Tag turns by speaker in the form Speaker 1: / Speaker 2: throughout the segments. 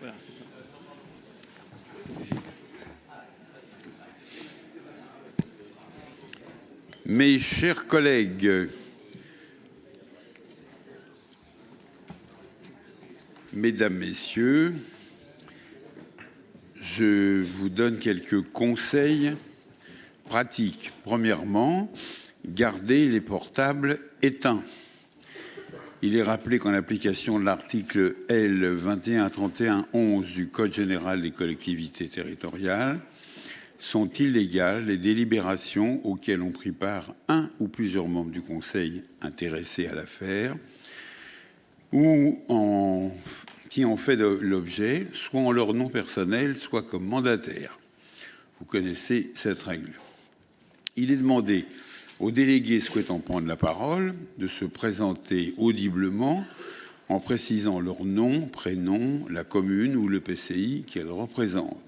Speaker 1: Voilà, c'est ça.
Speaker 2: Mes chers collègues, mesdames, messieurs, je vous donne quelques conseils pratiques. Premièrement, gardez les portables éteints. Il est rappelé qu'en application de l'article L. 2131-11 du Code général des collectivités territoriales, sont illégales les délibérations auxquelles ont pris part un ou plusieurs membres du Conseil intéressés à l'affaire ou qui en fait l'objet, soit en leur nom personnel, soit comme mandataire. Vous connaissez cette règle. Il est demandé aux délégués souhaitant prendre la parole de se présenter audiblement en précisant leur nom, prénom, la commune ou le PCI qu'elles représentent.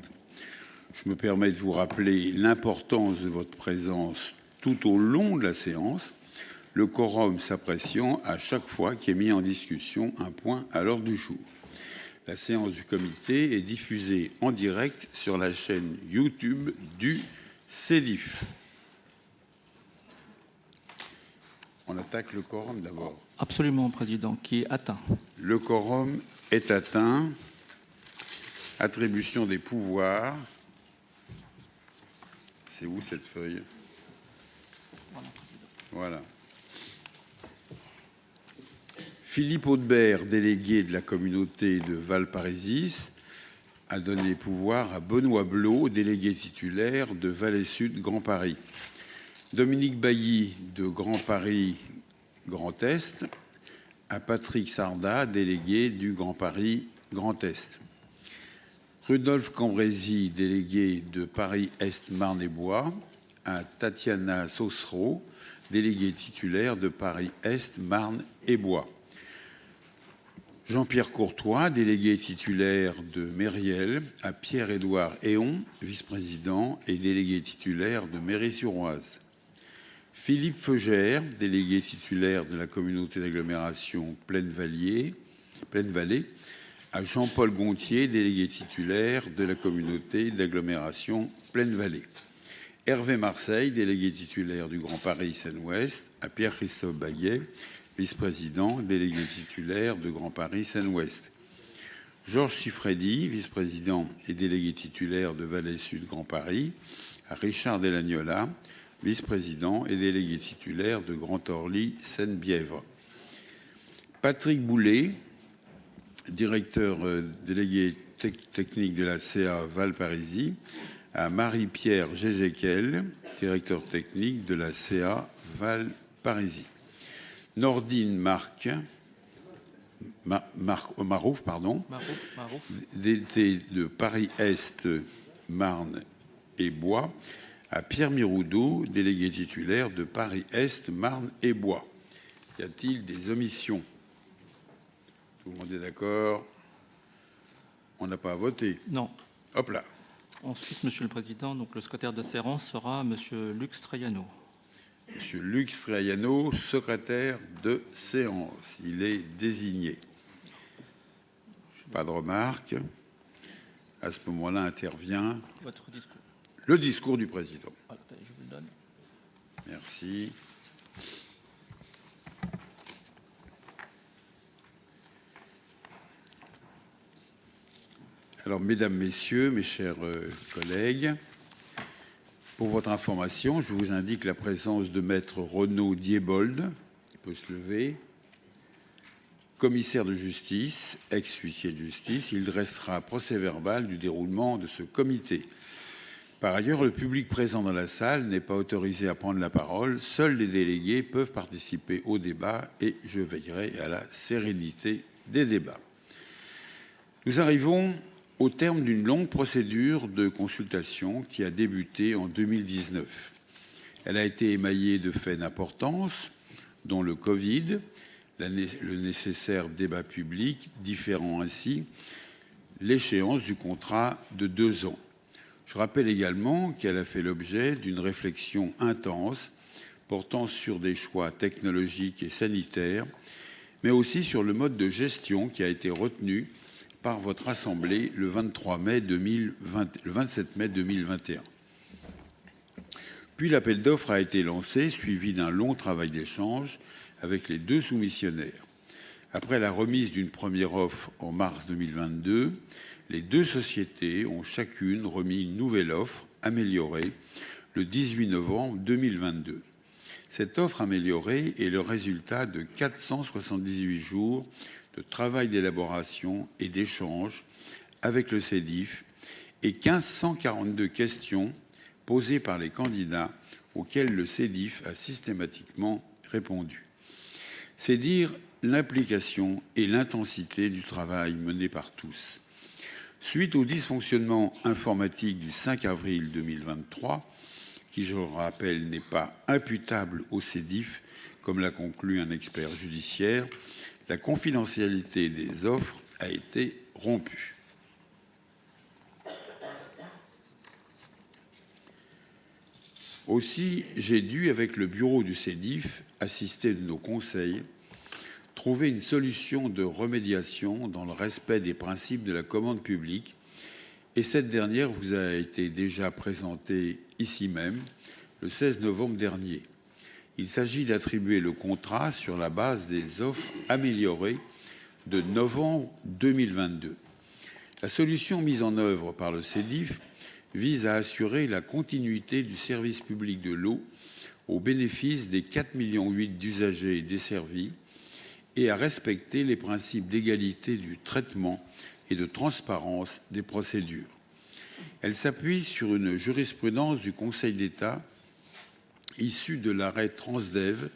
Speaker 2: Je me permets de vous rappeler l'importance de votre présence tout au long de la séance, le quorum s'appréciant à chaque fois qu'est mis en discussion un point à l'ordre du jour. La séance du comité est diffusée en direct sur la chaîne YouTube du CEDIF. On attaque le quorum d'abord.
Speaker 1: Absolument, Président, qui est atteint.
Speaker 2: Le quorum est atteint. Attribution des pouvoirs. C'est où cette feuille? Voilà. Philippe Audebert, délégué de la communauté de Valparaísis, a donné pouvoir à Benoît Blot, délégué titulaire de Valais-Sud Grand Paris. Dominique Bailly de Grand Paris Grand Est à Patrick Sarda, délégué du Grand Paris Grand Est. Rudolf Cambrésis, délégué de Paris-Est Marne-et-Bois, à Tatiana Saucereau, délégué titulaire de Paris-Est Marne-et-Bois. Jean-Pierre Courtois, délégué titulaire de Mériel, à Pierre-Édouard Héon, vice-président et délégué titulaire de Méry-sur-Oise. Philippe Feugère, délégué titulaire de la communauté d'agglomération Plaine-Vallée, à Jean-Paul Gontier, délégué titulaire de la communauté d'agglomération Plaine-Vallée. Hervé Marseille, délégué titulaire du Grand Paris Seine-Ouest, à Pierre-Christophe Baguet, vice-président, délégué titulaire de Grand Paris Seine-Ouest. Georges Siffredi, vice-président et délégué titulaire de Valais-Sud Grand Paris, à Richard Delagnola, vice-président et délégué titulaire de Grand Orly Seine-Bièvre. Patrick Boulet, directeur délégué technique de la CA Valparaísis, à Marie-Pierre Gézéquel, directeur technique de la CA Valparaísis. Nordine Marouf, DT de Paris-Est Marne et Bois, à Pierre Miroudot, délégué titulaire de Paris-Est Marne et Bois. Y a-t-il des omissions? Tout le monde est d'accord? On n'a pas à voter?
Speaker 1: Non.
Speaker 2: Hop là.
Speaker 1: Ensuite, Monsieur le Président, donc le secrétaire de séance sera Monsieur Lux Traiano.
Speaker 2: Monsieur Lux Traiano, secrétaire de séance. Il est désigné. Pas de remarques. À ce moment-là intervient
Speaker 1: votre discours.
Speaker 2: Le discours du président.
Speaker 1: Voilà, je vous le donne.
Speaker 2: Merci. Alors, mesdames, messieurs, mes chers collègues, pour votre information, je vous indique la présence de maître Renaud Diebold, qui peut se lever, commissaire de justice, ex-huissier de justice. Il dressera procès-verbal du déroulement de ce comité. Par ailleurs, le public présent dans la salle n'est pas autorisé à prendre la parole. Seuls les délégués peuvent participer au débat et je veillerai à la sérénité des débats. Nous arrivons au terme d'une longue procédure de consultation qui a débuté en 2019. Elle a été émaillée de faits d'importance, dont le Covid, le nécessaire débat public, différant ainsi l'échéance du contrat de 2 ans. Je rappelle également qu'elle a fait l'objet d'une réflexion intense portant sur des choix technologiques et sanitaires, mais aussi sur le mode de gestion qui a été retenu par votre Assemblée le 27 mai 2021. Puis l'appel d'offres a été lancé, suivi d'un long travail d'échange avec les 2 soumissionnaires. Après la remise d'une première offre en mars 2022, les 2 sociétés ont chacune remis une nouvelle offre améliorée le 18 novembre 2022. Cette offre améliorée est le résultat de 478 jours de travail d'élaboration et d'échange avec le CEDIF et 1542 questions posées par les candidats auxquelles le CEDIF a systématiquement répondu. C'est dire l'implication et l'intensité du travail mené par tous. Suite au dysfonctionnement informatique du 5 avril 2023, qui, je le rappelle, n'est pas imputable au CEDIF, comme l'a conclu un expert judiciaire, la confidentialité des offres a été rompue. Aussi, j'ai dû, avec le bureau du CEDIF, assisté de nos conseils, trouver une solution de remédiation dans le respect des principes de la commande publique. Et cette dernière vous a été déjà présentée ici même le 16 novembre dernier. Il s'agit d'attribuer le contrat sur la base des offres améliorées de novembre 2022. La solution mise en œuvre par le CEDIF vise à assurer la continuité du service public de l'eau au bénéfice des 4,8 millions d'usagers desservis et à respecter les principes d'égalité du traitement et de transparence des procédures. Elle s'appuie sur une jurisprudence du Conseil d'État issue de l'arrêt Transdev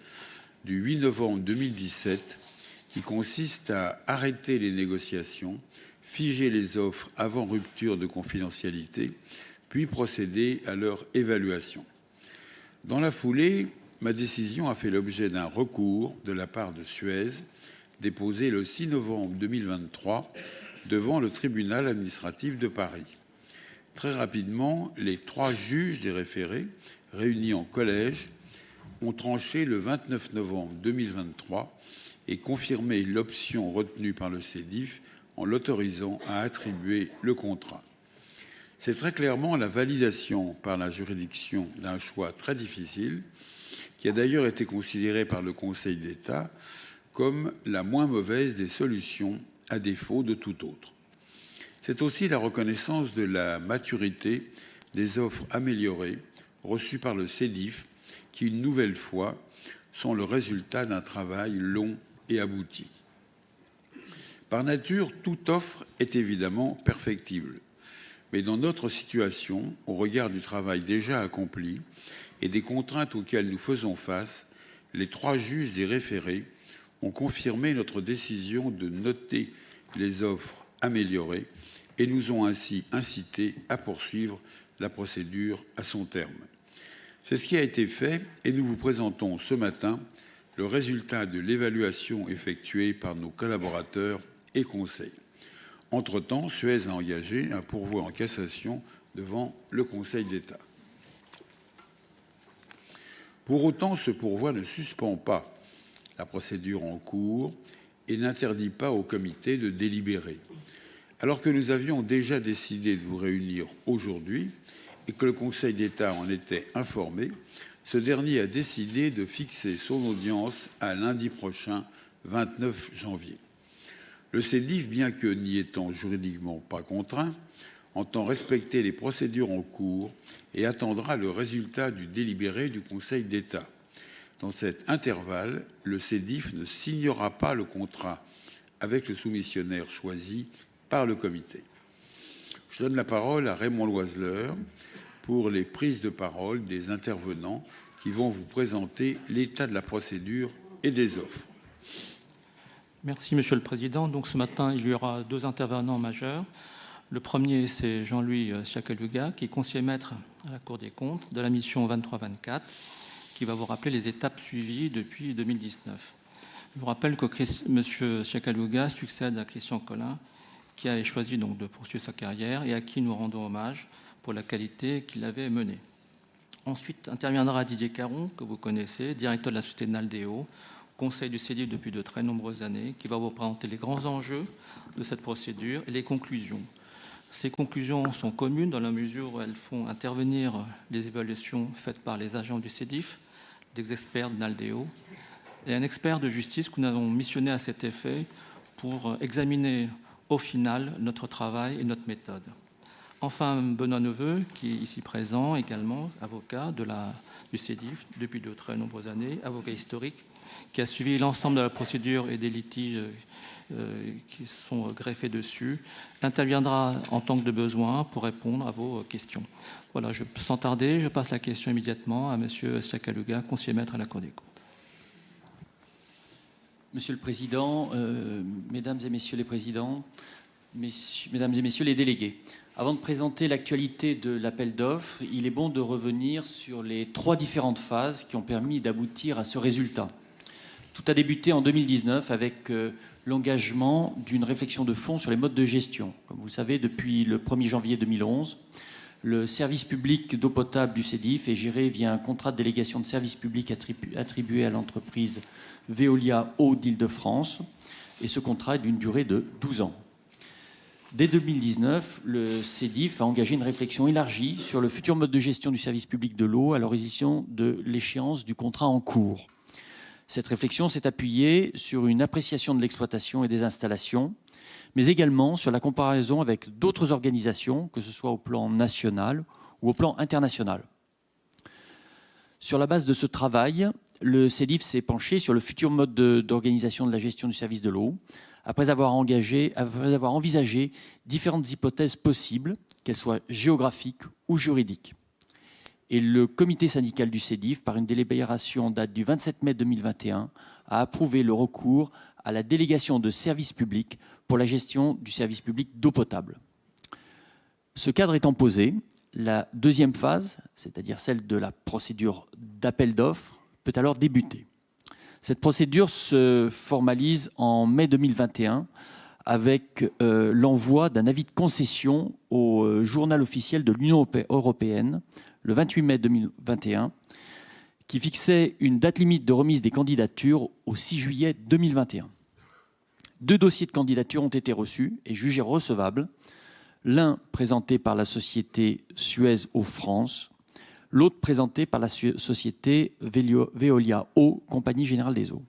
Speaker 2: du 8 novembre 2017 qui consiste à arrêter les négociations, figer les offres avant rupture de confidentialité, puis procéder à leur évaluation. Dans la foulée, ma décision a fait l'objet d'un recours de la part de Suez, déposé le 6 novembre 2023 devant le tribunal administratif de Paris. Très rapidement, les 3 juges des référés, réunis en collège, ont tranché le 29 novembre 2023 et confirmé l'option retenue par le CEDIF en l'autorisant à attribuer le contrat. C'est très clairement la validation par la juridiction d'un choix très difficile, qui a d'ailleurs été considéré par le Conseil d'État comme la moins mauvaise des solutions, à défaut de toute autre. C'est aussi la reconnaissance de la maturité des offres améliorées reçues par le CEDIF, qui, une nouvelle fois, sont le résultat d'un travail long et abouti. Par nature, toute offre est évidemment perfectible. Mais dans notre situation, au regard du travail déjà accompli et des contraintes auxquelles nous faisons face, les 3 juges des référés ont confirmé notre décision de noter les offres améliorées et nous ont ainsi incités à poursuivre la procédure à son terme. C'est ce qui a été fait et nous vous présentons ce matin le résultat de l'évaluation effectuée par nos collaborateurs et conseils. Entre-temps, Suez a engagé un pourvoi en cassation devant le Conseil d'État. Pour autant, ce pourvoi ne suspend pas la procédure en cours et n'interdit pas au comité de délibérer. Alors que nous avions déjà décidé de vous réunir aujourd'hui et que le Conseil d'État en était informé, ce dernier a décidé de fixer son audience à lundi prochain, 29 janvier. Le CEDIF, bien que n'y étant juridiquement pas contraint, entend respecter les procédures en cours et attendra le résultat du délibéré du Conseil d'État. Dans cet intervalle, le CEDIF ne signera pas le contrat avec le soumissionnaire choisi par le comité. Je donne la parole à Raymond Loiseleur pour les prises de parole des intervenants qui vont vous présenter l'état de la procédure et des offres.
Speaker 1: Merci, Monsieur le Président. Donc, ce matin, il y aura 2 intervenants majeurs. Le premier, c'est Jean-Louis Siakaluga, qui est conseiller maître à la Cour des comptes de la mission 23-24, qui va vous rappeler les étapes suivies depuis 2019. Je vous rappelle que M. Siakaluga succède à Christian Collin, qui a choisi donc de poursuivre sa carrière et à qui nous rendons hommage pour la qualité qu'il avait menée. Ensuite interviendra Didier Caron, que vous connaissez, directeur de la Société Naldeo, conseil du CEDIF depuis de très nombreuses années, qui va vous présenter les grands enjeux de cette procédure et les conclusions. Ces conclusions sont communes dans la mesure où elles font intervenir les évaluations faites par les agents du CEDIF, des experts de NALDEO et un expert de justice que nous avons missionné à cet effet pour examiner au final notre travail et notre méthode. Enfin, Benoît Neveu, qui est ici présent également, avocat du CEDIF depuis de très nombreuses années, avocat historique, qui a suivi l'ensemble de la procédure et des litiges qui sont greffés dessus, interviendra en tant que de besoin pour répondre à vos questions. Voilà, sans tarder, je passe la question immédiatement à M. Siakaluga, conseiller maître à la Cour des comptes.
Speaker 3: Monsieur le Président, Mesdames et Messieurs les Présidents, Mesdames et Messieurs les délégués, avant de présenter l'actualité de l'appel d'offres, il est bon de revenir sur les 3 différentes phases qui ont permis d'aboutir à ce résultat. Tout a débuté en 2019 avec l'engagement d'une réflexion de fond sur les modes de gestion. Comme vous le savez, depuis le 1er janvier 2011, le service public d'eau potable du CEDIF est géré via un contrat de délégation de service public attribué à l'entreprise Veolia Eau d'Île-de-France. Et ce contrat est d'une durée de 12 ans. Dès 2019, le CEDIF a engagé une réflexion élargie sur le futur mode de gestion du service public de l'eau à l'horizon de l'échéance du contrat en cours. Cette réflexion s'est appuyée sur une appréciation de l'exploitation et des installations, mais également sur la comparaison avec d'autres organisations, que ce soit au plan national ou au plan international. Sur la base de ce travail, le CEDIF s'est penché sur le futur mode d'organisation de la gestion du service de l'eau, après avoir envisagé différentes hypothèses possibles, qu'elles soient géographiques ou juridiques. Et le comité syndical du CEDIF, par une délibération en date du 27 mai 2021, a approuvé le recours à la délégation de service public pour la gestion du service public d'eau potable. Ce cadre étant posé, la deuxième phase, c'est-à-dire celle de la procédure d'appel d'offres, peut alors débuter. Cette procédure se formalise en mai 2021 avec l'envoi d'un avis de concession au journal officiel de l'Union européenne, le 28 mai 2021, qui fixait une date limite de remise des candidatures au 6 juillet 2021. 2 dossiers de candidature ont été reçus et jugés recevables, l'un présenté par la société Suez Eau France, l'autre présenté par la société Veolia Eau, Compagnie Générale des Eaux.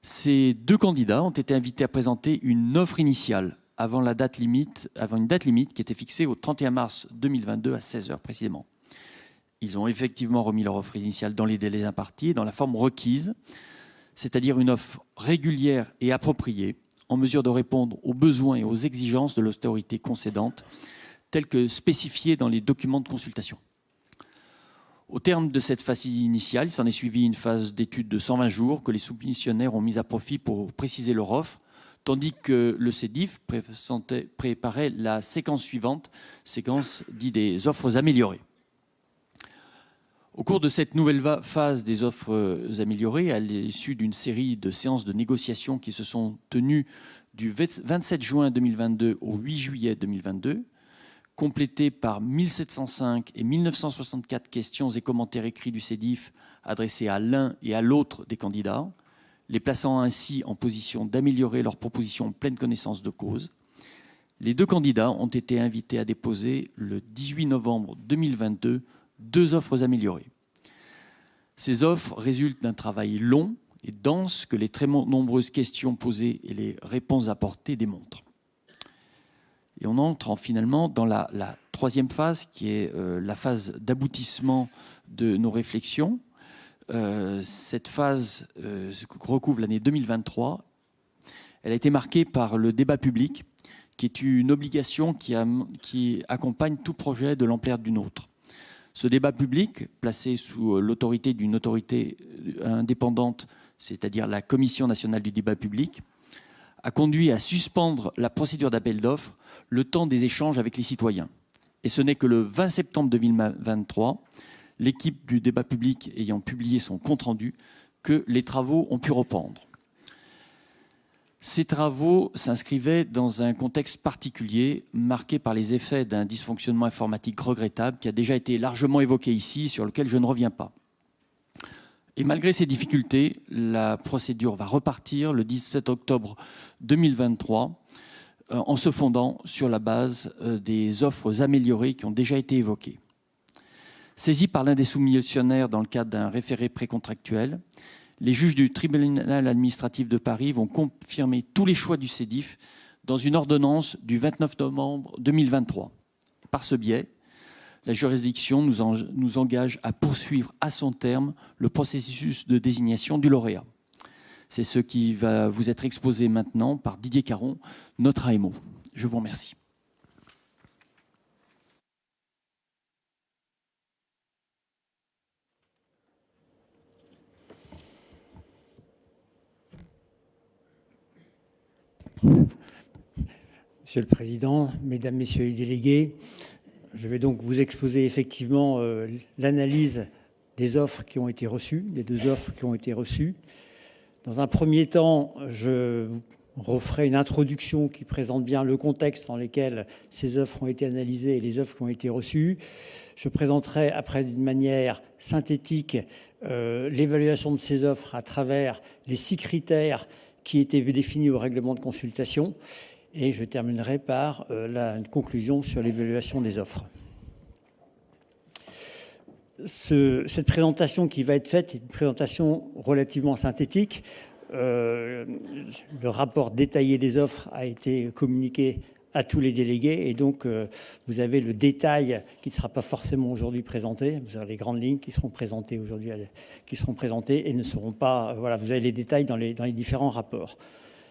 Speaker 3: Ces 2 candidats ont été invités à présenter une offre initiale avant une date limite qui était fixée au 31 mars 2022 à 16h précisément. Ils ont effectivement remis leur offre initiale dans les délais impartis et dans la forme requise, c'est-à-dire une offre régulière et appropriée, en mesure de répondre aux besoins et aux exigences de l'autorité concédante, telles que spécifiées dans les documents de consultation. Au terme de cette phase initiale, il s'en est suivi une phase d'étude de 120 jours que les soumissionnaires ont mis à profit pour préciser leur offre, tandis que le CEDIF préparait la séquence suivante, séquence dite des offres améliorées. Au cours de cette nouvelle phase des offres améliorées, à l'issue d'une série de séances de négociation qui se sont tenues du 27 juin 2022 au 8 juillet 2022, complétées par 1705 et 1964 questions et commentaires écrits du CEDIF adressés à l'un et à l'autre des candidats, les plaçant ainsi en position d'améliorer leurs propositions en pleine connaissance de cause. Les 2 candidats ont été invités à déposer le 18 novembre 2022 2 offres améliorées. Ces offres résultent d'un travail long et dense que les très nombreuses questions posées et les réponses apportées démontrent. Et on entre finalement dans la 3e phase, qui est la phase d'aboutissement de nos réflexions. Cette phase recouvre l'année 2023. Elle a été marquée par le débat public, qui est une obligation qui accompagne tout projet de l'ampleur d'une autre. Ce débat public, placé sous l'autorité d'une autorité indépendante, c'est-à-dire la Commission nationale du débat public, a conduit à suspendre la procédure d'appel d'offres le temps des échanges avec les citoyens. Et ce n'est que le 20 septembre 2023, l'équipe du débat public ayant publié son compte-rendu, que les travaux ont pu reprendre. Ces travaux s'inscrivaient dans un contexte particulier, marqué par les effets d'un dysfonctionnement informatique regrettable qui a déjà été largement évoqué ici, sur lequel je ne reviens pas. Et malgré ces difficultés, la procédure va repartir le 17 octobre 2023 en se fondant sur la base des offres améliorées qui ont déjà été évoquées. Saisis par l'un des soumissionnaires dans le cadre d'un référé précontractuel, les juges du tribunal administratif de Paris vont confirmer tous les choix du CEDIF dans une ordonnance du 29 novembre 2023. Par ce biais, la juridiction nous engage à poursuivre à son terme le processus de désignation du lauréat. C'est ce qui va vous être exposé maintenant par Didier Caron, notre AMO. Je vous remercie.
Speaker 4: Monsieur le Président, Mesdames, Messieurs les délégués, je vais donc vous exposer effectivement l'analyse des offres qui ont été reçues, des deux offres qui ont été reçues. Dans un premier temps, je referai une introduction qui présente bien le contexte dans lequel ces offres ont été analysées et les offres qui ont été reçues. Je présenterai après d'une manière synthétique l'évaluation de ces offres à travers les 6 critères qui étaient définis au règlement de consultation. Et je terminerai par la conclusion sur l'évaluation des offres. Cette présentation qui va être faite est une présentation relativement synthétique. Le rapport détaillé des offres a été communiqué à tous les délégués et donc vous avez le détail qui ne sera pas forcément aujourd'hui présenté. Vous avez les grandes lignes qui seront présentées aujourd'hui, qui seront présentées et ne seront pas. Voilà, vous avez les détails dans les différents rapports.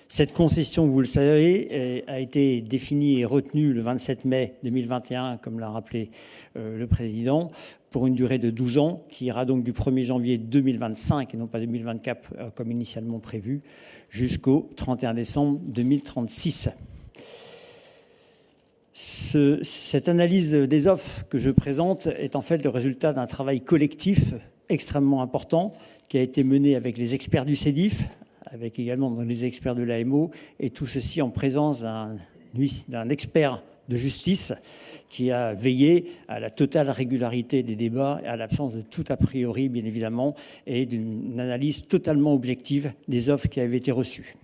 Speaker 4: Cette concession, vous le savez, a été définie et retenue le 27 mai 2021, comme l'a rappelé le Président, pour une durée de 12 ans, qui ira donc du 1er janvier 2025, et non pas 2024 comme initialement prévu, jusqu'au 31 décembre 2036. Cette analyse des offres que je présente est en fait le résultat d'un travail collectif extrêmement important qui a été mené avec les experts du CEDIF, avec également les experts de l'AMO, et tout ceci en présence d'un expert de justice qui a veillé à la totale régularité des débats, à l'absence de tout a priori, bien évidemment, et d'une analyse totalement objective des offres qui avaient été reçues.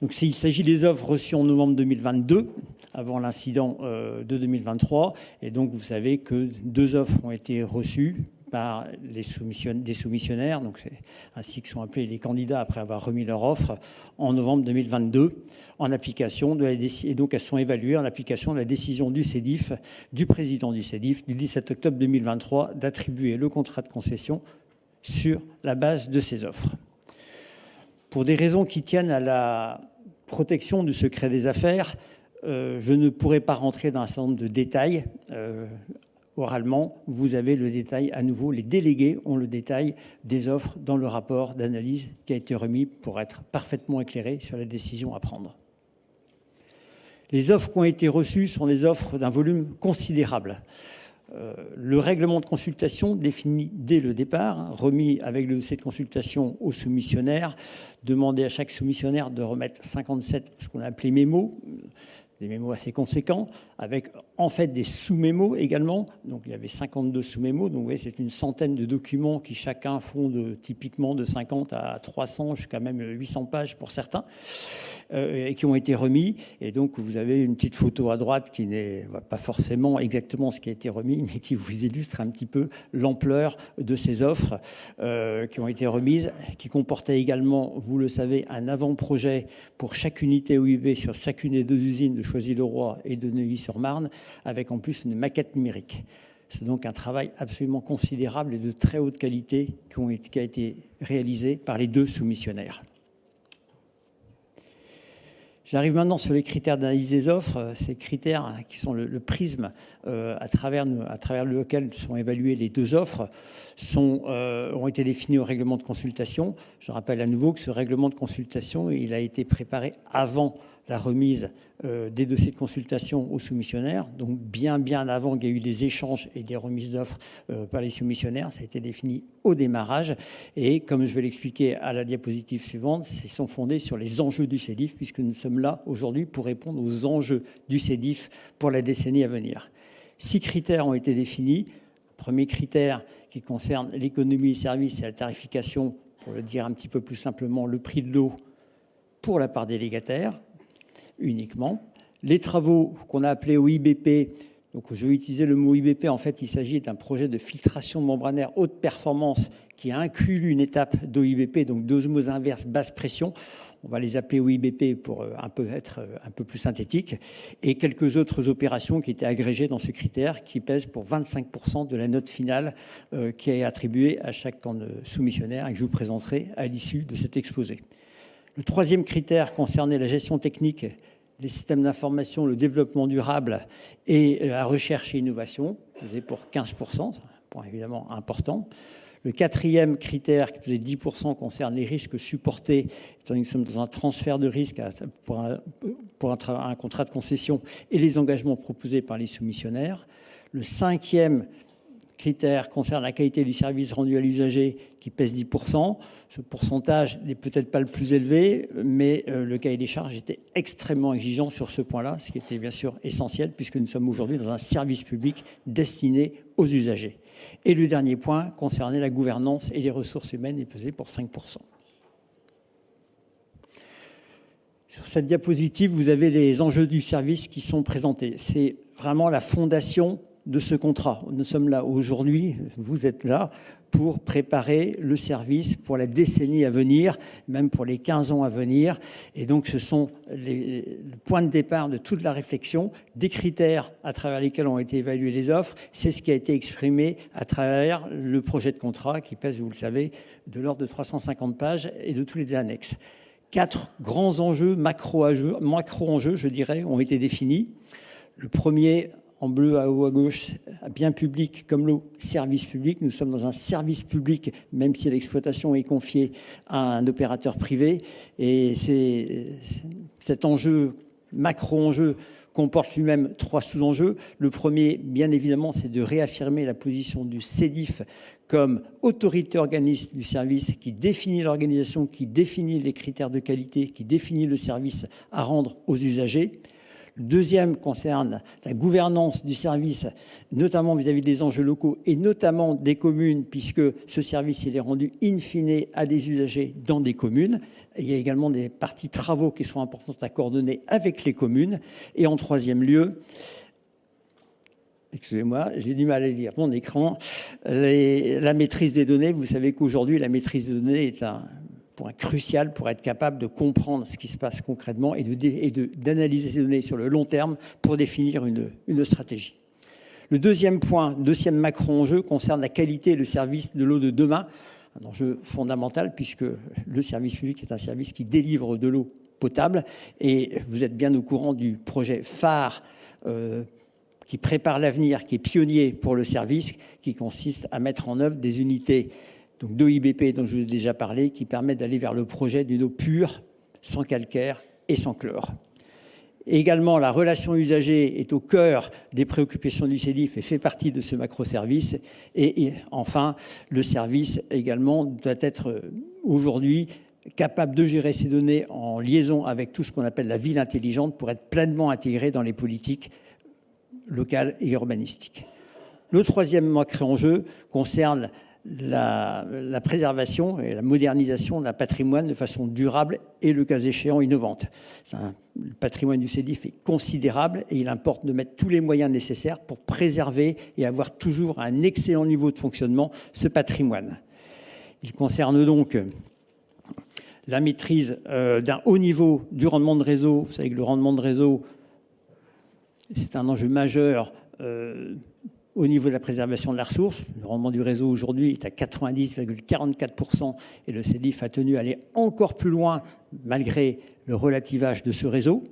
Speaker 4: Donc, il s'agit des offres reçues en novembre 2022, avant l'incident de 2023, et donc vous savez que 2 offres ont été reçues par des soumissionnaires, donc c'est ainsi que sont appelés les candidats après avoir remis leur offre en novembre 2022, en application de et donc elles sont évaluées en application de la décision du CEDIF, du président du CEDIF, du 17 octobre 2023, d'attribuer le contrat de concession sur la base de ces offres. Pour des raisons qui tiennent à la protection du secret des affaires, je ne pourrai pas rentrer dans un certain nombre de détails. Oralement, vous avez le détail à nouveau. Les délégués ont le détail des offres dans le rapport d'analyse qui a été remis pour être parfaitement éclairé sur la décision à prendre. Les offres qui ont été reçues sont des offres d'un volume considérable. Le règlement de consultation défini dès le départ, remis avec le dossier de consultation aux soumissionnaires, demandait à chaque soumissionnaire de remettre 57, ce qu'on a appelé mémos, des mémos assez conséquents, avec en fait des sous-mémos également. Donc il y avait 52 sous-mémos, donc vous voyez, c'est une centaine de documents qui chacun font typiquement de 50 à 300 jusqu'à même 800 pages pour certains, et qui ont été remis. Et donc vous avez une petite photo à droite qui n'est pas forcément exactement ce qui a été remis, mais qui vous illustre un petit peu l'ampleur de ces offres qui ont été remises, qui comportaient également, vous le savez, un avant-projet pour chaque unité OIV sur chacune des 2 usines de Choisy-le-Roi et de Neuilly-sur-Marne, avec en plus une maquette numérique. C'est donc un travail absolument considérable et de très haute qualité qui a été réalisé par les 2 soumissionnaires. J'arrive maintenant sur les critères d'analyse des offres. Ces critères qui sont le prisme à travers lequel sont évaluées les 2 offres ont été définis au règlement de consultation. Je rappelle à nouveau que ce règlement de consultation, il a été préparé avant la remise des dossiers de consultation aux soumissionnaires, donc bien avant qu'il y ait eu des échanges et des remises d'offres par les soumissionnaires. Ça a été défini au démarrage et, comme je vais l'expliquer à la diapositive suivante, ils sont fondés sur les enjeux du CEDIF, puisque nous sommes là aujourd'hui pour répondre aux enjeux du CEDIF pour la décennie à venir. 6 critères ont été définis. Premier critère qui concerne l'économie des services et la tarification, pour le dire un petit peu plus simplement, le prix de l'eau pour la part délégataire uniquement. Les travaux qu'on a appelés OIBP, donc je vais utiliser le mot IBP, en fait il s'agit d'un projet de filtration membranaire haute performance qui inclut une étape d'OIBP, donc d'osmose inverse basse pression. On va les appeler OIBP pour être un peu plus synthétique. Et quelques autres opérations qui étaient agrégées dans ce critère, qui pèsent pour 25% de la note finale qui est attribuée à chaque soumissionnaire et que je vous présenterai à l'issue de cet exposé. Le troisième critère concernait la gestion technique, les systèmes d'information, le développement durable et la recherche et innovation, faisait pour 15%, point évidemment important. Le quatrième critère, qui faisait 10%, concerne les risques supportés, étant donné que nous sommes dans un transfert de risque pour un contrat de concession et les engagements proposés par les soumissionnaires. Le cinquième critère concerne la qualité du service rendu à l'usager, qui pèse 10%. Ce pourcentage n'est peut-être pas le plus élevé, mais le cahier des charges était extrêmement exigeant sur ce point-là, ce qui était bien sûr essentiel, puisque nous sommes aujourd'hui dans un service public destiné aux usagers. Et le dernier point concernait la gouvernance et les ressources humaines et pesait pour 5%. Sur cette diapositive, vous avez les enjeux du service qui sont présentés. C'est vraiment la fondation de ce contrat. Nous sommes là aujourd'hui, vous êtes là, pour préparer le service pour la décennie à venir, même pour les 15 ans à venir. Et donc, ce sont le point de départ de toute la réflexion, des critères à travers lesquels ont été évaluées les offres. C'est ce qui a été exprimé à travers le projet de contrat qui pèse, vous le savez, de l'ordre de 350 pages et de tous les annexes. 4 grands enjeux, macro-enjeux, je dirais, ont été définis. Le premier, en bleu à haut à gauche, bien public comme l'eau, service public. Nous sommes dans un service public, même si l'exploitation est confiée à un opérateur privé. Et cet enjeu, macro-enjeu, comporte lui-même 3 sous-enjeux. Le premier, bien évidemment, c'est de réaffirmer la position du CEDIF comme autorité organiste du service qui définit l'organisation, qui définit les critères de qualité, qui définit le service à rendre aux usagers. Le deuxième concerne la gouvernance du service, notamment vis-à-vis des enjeux locaux et notamment des communes, puisque ce service il est rendu in fine à des usagers dans des communes. Et il y a également des parties travaux qui sont importantes à coordonner avec les communes. Et en troisième lieu, excusez-moi, j'ai du mal à lire mon écran, la maîtrise des données. Vous savez qu'aujourd'hui, la maîtrise des données est un point crucial pour être capable de comprendre ce qui se passe concrètement et d'analyser ces données sur le long terme pour définir une stratégie. Le deuxième point, deuxième macro-enjeu, concerne la qualité et le service de l'eau de demain. Un enjeu fondamental puisque le service public est un service qui délivre de l'eau potable et vous êtes bien au courant du projet phare qui prépare l'avenir, qui est pionnier pour le service, qui consiste à mettre en œuvre des unités donc d'OIBP dont je vous ai déjà parlé, qui permet d'aller vers le projet d'une eau pure, sans calcaire et sans chlore. Et également, la relation usagée est au cœur des préoccupations du CEDIF et fait partie de ce macro-service. Et enfin, le service également doit être aujourd'hui capable de gérer ces données en liaison avec tout ce qu'on appelle la ville intelligente pour être pleinement intégré dans les politiques locales et urbanistiques. Le troisième macro-enjeu concerne la préservation et la modernisation d'un patrimoine de façon durable et, le cas échéant, innovante. Le patrimoine du CEDIF est considérable et il importe de mettre tous les moyens nécessaires pour préserver et avoir toujours un excellent niveau de fonctionnement ce patrimoine. Il concerne donc la maîtrise d'un haut niveau du rendement de réseau. Vous savez que le rendement de réseau, c'est un enjeu majeur au niveau de la préservation de la ressource. Le rendement du réseau aujourd'hui est à 90,44% et le CEDIF a tenu à aller encore plus loin malgré le relativage de ce réseau.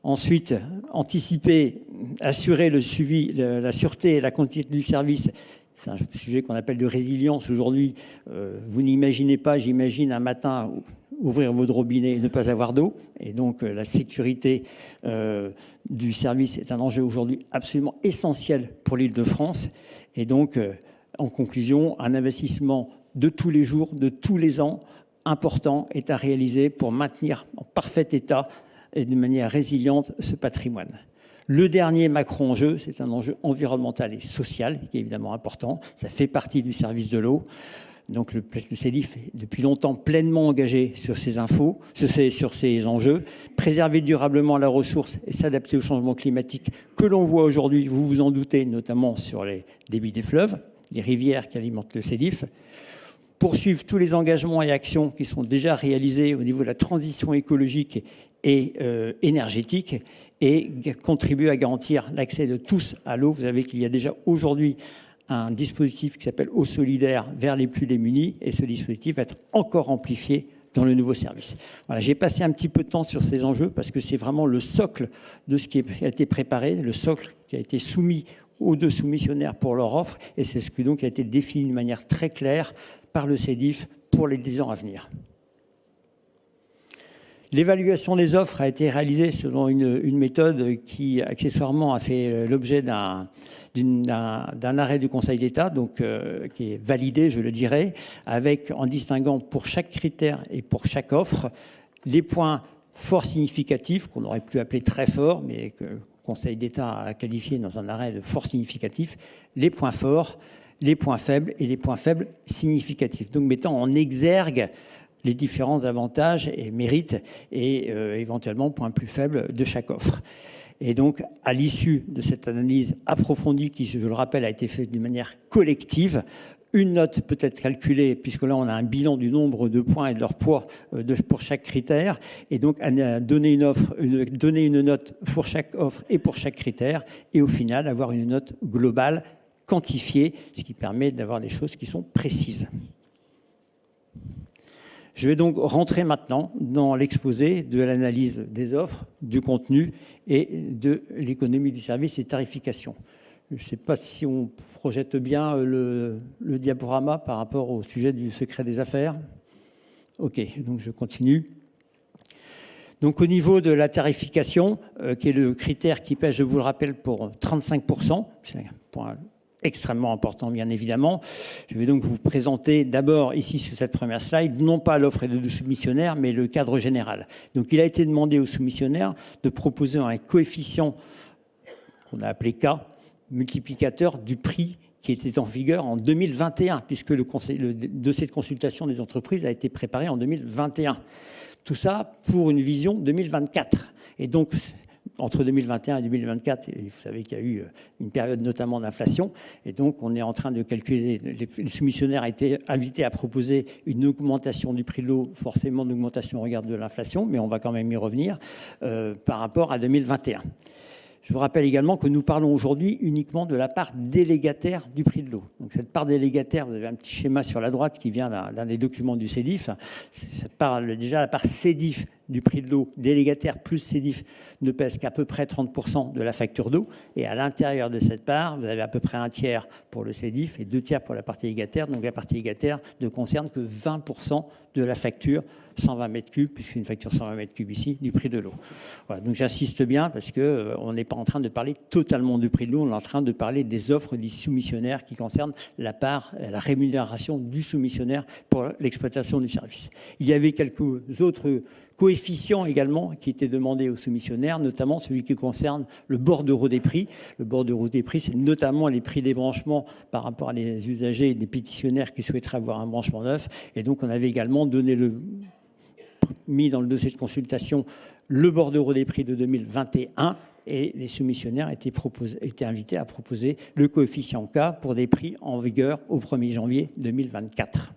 Speaker 4: Ensuite, anticiper, assurer le suivi, la sûreté et la continuité du service. C'est un sujet qu'on appelle de résilience aujourd'hui. Vous n'imaginez pas, j'imagine, un matin ouvrir votre robinet et ne pas avoir d'eau. Et donc, la sécurité du service est un enjeu aujourd'hui absolument essentiel pour l'Île-de-France. Et donc, en conclusion, un investissement de tous les jours, de tous les ans, important, est à réaliser pour maintenir en parfait état et de manière résiliente ce patrimoine. Le dernier macro-enjeu, c'est un enjeu environnemental et social qui est évidemment important. Ça fait partie du service de l'eau. Donc le CEDIF est depuis longtemps pleinement engagé sur ces sur ces enjeux. Préserver durablement la ressource et s'adapter au changement climatique que l'on voit aujourd'hui, vous vous en doutez, notamment sur les débits des fleuves, les rivières qui alimentent le CEDIF. Poursuivre tous les engagements et actions qui sont déjà réalisés au niveau de la transition écologique et énergétique et contribuer à garantir l'accès de tous à l'eau. Vous savez qu'il y a déjà aujourd'hui un dispositif qui s'appelle Eau solidaire vers les plus démunis et ce dispositif va être encore amplifié dans le nouveau service. Voilà, j'ai passé un petit peu de temps sur ces enjeux parce que c'est vraiment le socle de ce qui a été préparé, le socle qui a été soumis aux deux soumissionnaires pour leur offre et c'est ce qui donc a été défini de manière très claire par le CEDIF pour les 10 ans à venir. L'évaluation des offres a été réalisée selon une méthode qui, accessoirement, a fait l'objet d'un arrêt du Conseil d'État, donc qui est validé, je le dirais, avec, en distinguant pour chaque critère et pour chaque offre, les points forts significatifs, qu'on aurait pu appeler très forts, mais que le Conseil d'État a qualifié dans un arrêt de fort significatif, les points forts, les points faibles et les points faibles significatifs. Donc mettant en exergue les différents avantages et mérites et éventuellement points plus faibles de chaque offre. Et donc, à l'issue de cette analyse approfondie qui, je le rappelle, a été faite d'une manière collective, une note peut être calculée, puisque là, on a un bilan du nombre de points et de leur poids pour chaque critère, et donc donner une note pour chaque offre et pour chaque critère, et au final, avoir une note globale quantifiée, ce qui permet d'avoir des choses qui sont précises. Je vais donc rentrer maintenant dans l'exposé de l'analyse des offres, du contenu et de l'économie du service et tarification. Je ne sais pas si on projette bien le diaporama par rapport au sujet du secret des affaires. OK, donc je continue. Donc au niveau de la tarification, qui est le critère qui pèse, je vous le rappelle, pour 35%, c'est un point extrêmement important, bien évidemment. Je vais donc vous présenter d'abord, ici, sur cette première slide, non pas l'offre de soumissionnaire, mais le cadre général. Donc, il a été demandé aux soumissionnaires de proposer un coefficient qu'on a appelé K, multiplicateur du prix qui était en vigueur en 2021, puisque le dossier de consultation des entreprises a été préparé en 2021. Tout ça pour une vision 2024. Et donc, entre 2021 et 2024, vous savez qu'il y a eu une période notamment d'inflation, et donc on est en train de calculer, les soumissionnaires ont été invités à proposer une augmentation du prix de l'eau, forcément une augmentation au regard de l'inflation, mais on va quand même y revenir, par rapport à 2021. Je vous rappelle également que nous parlons aujourd'hui uniquement de la part délégataire du prix de l'eau. Donc cette part délégataire, vous avez un petit schéma sur la droite qui vient d'un des documents du CEDIF. Déjà la part CEDIF du prix de l'eau, délégataire plus CEDIF, ne pèse qu'à peu près 30% de la facture d'eau. Et à l'intérieur de cette part, vous avez à peu près un tiers pour le CEDIF et 2 tiers pour la partie délégataire. Donc la partie délégataire ne concerne que 20% de la facture 120 mètres cubes, puisqu'une facture 120 mètres cubes ici, du prix de l'eau. Voilà, donc j'insiste bien parce qu'on n'est pas en train de parler totalement du prix de l'eau, on est en train de parler des offres des soumissionnaires qui concernent la part, la rémunération du soumissionnaire pour l'exploitation du service. Il y avait quelques autres coefficients également qui étaient demandés aux soumissionnaires, notamment celui qui concerne le bordereau des prix. Le bordereau des prix, c'est notamment les prix des branchements par rapport à des usagers et des pétitionnaires qui souhaiteraient avoir un branchement neuf. Et donc, on avait également mis dans le dossier de consultation le bordereau des prix de 2021 et les soumissionnaires étaient invités à proposer le coefficient K pour des prix en vigueur au 1er janvier 2024.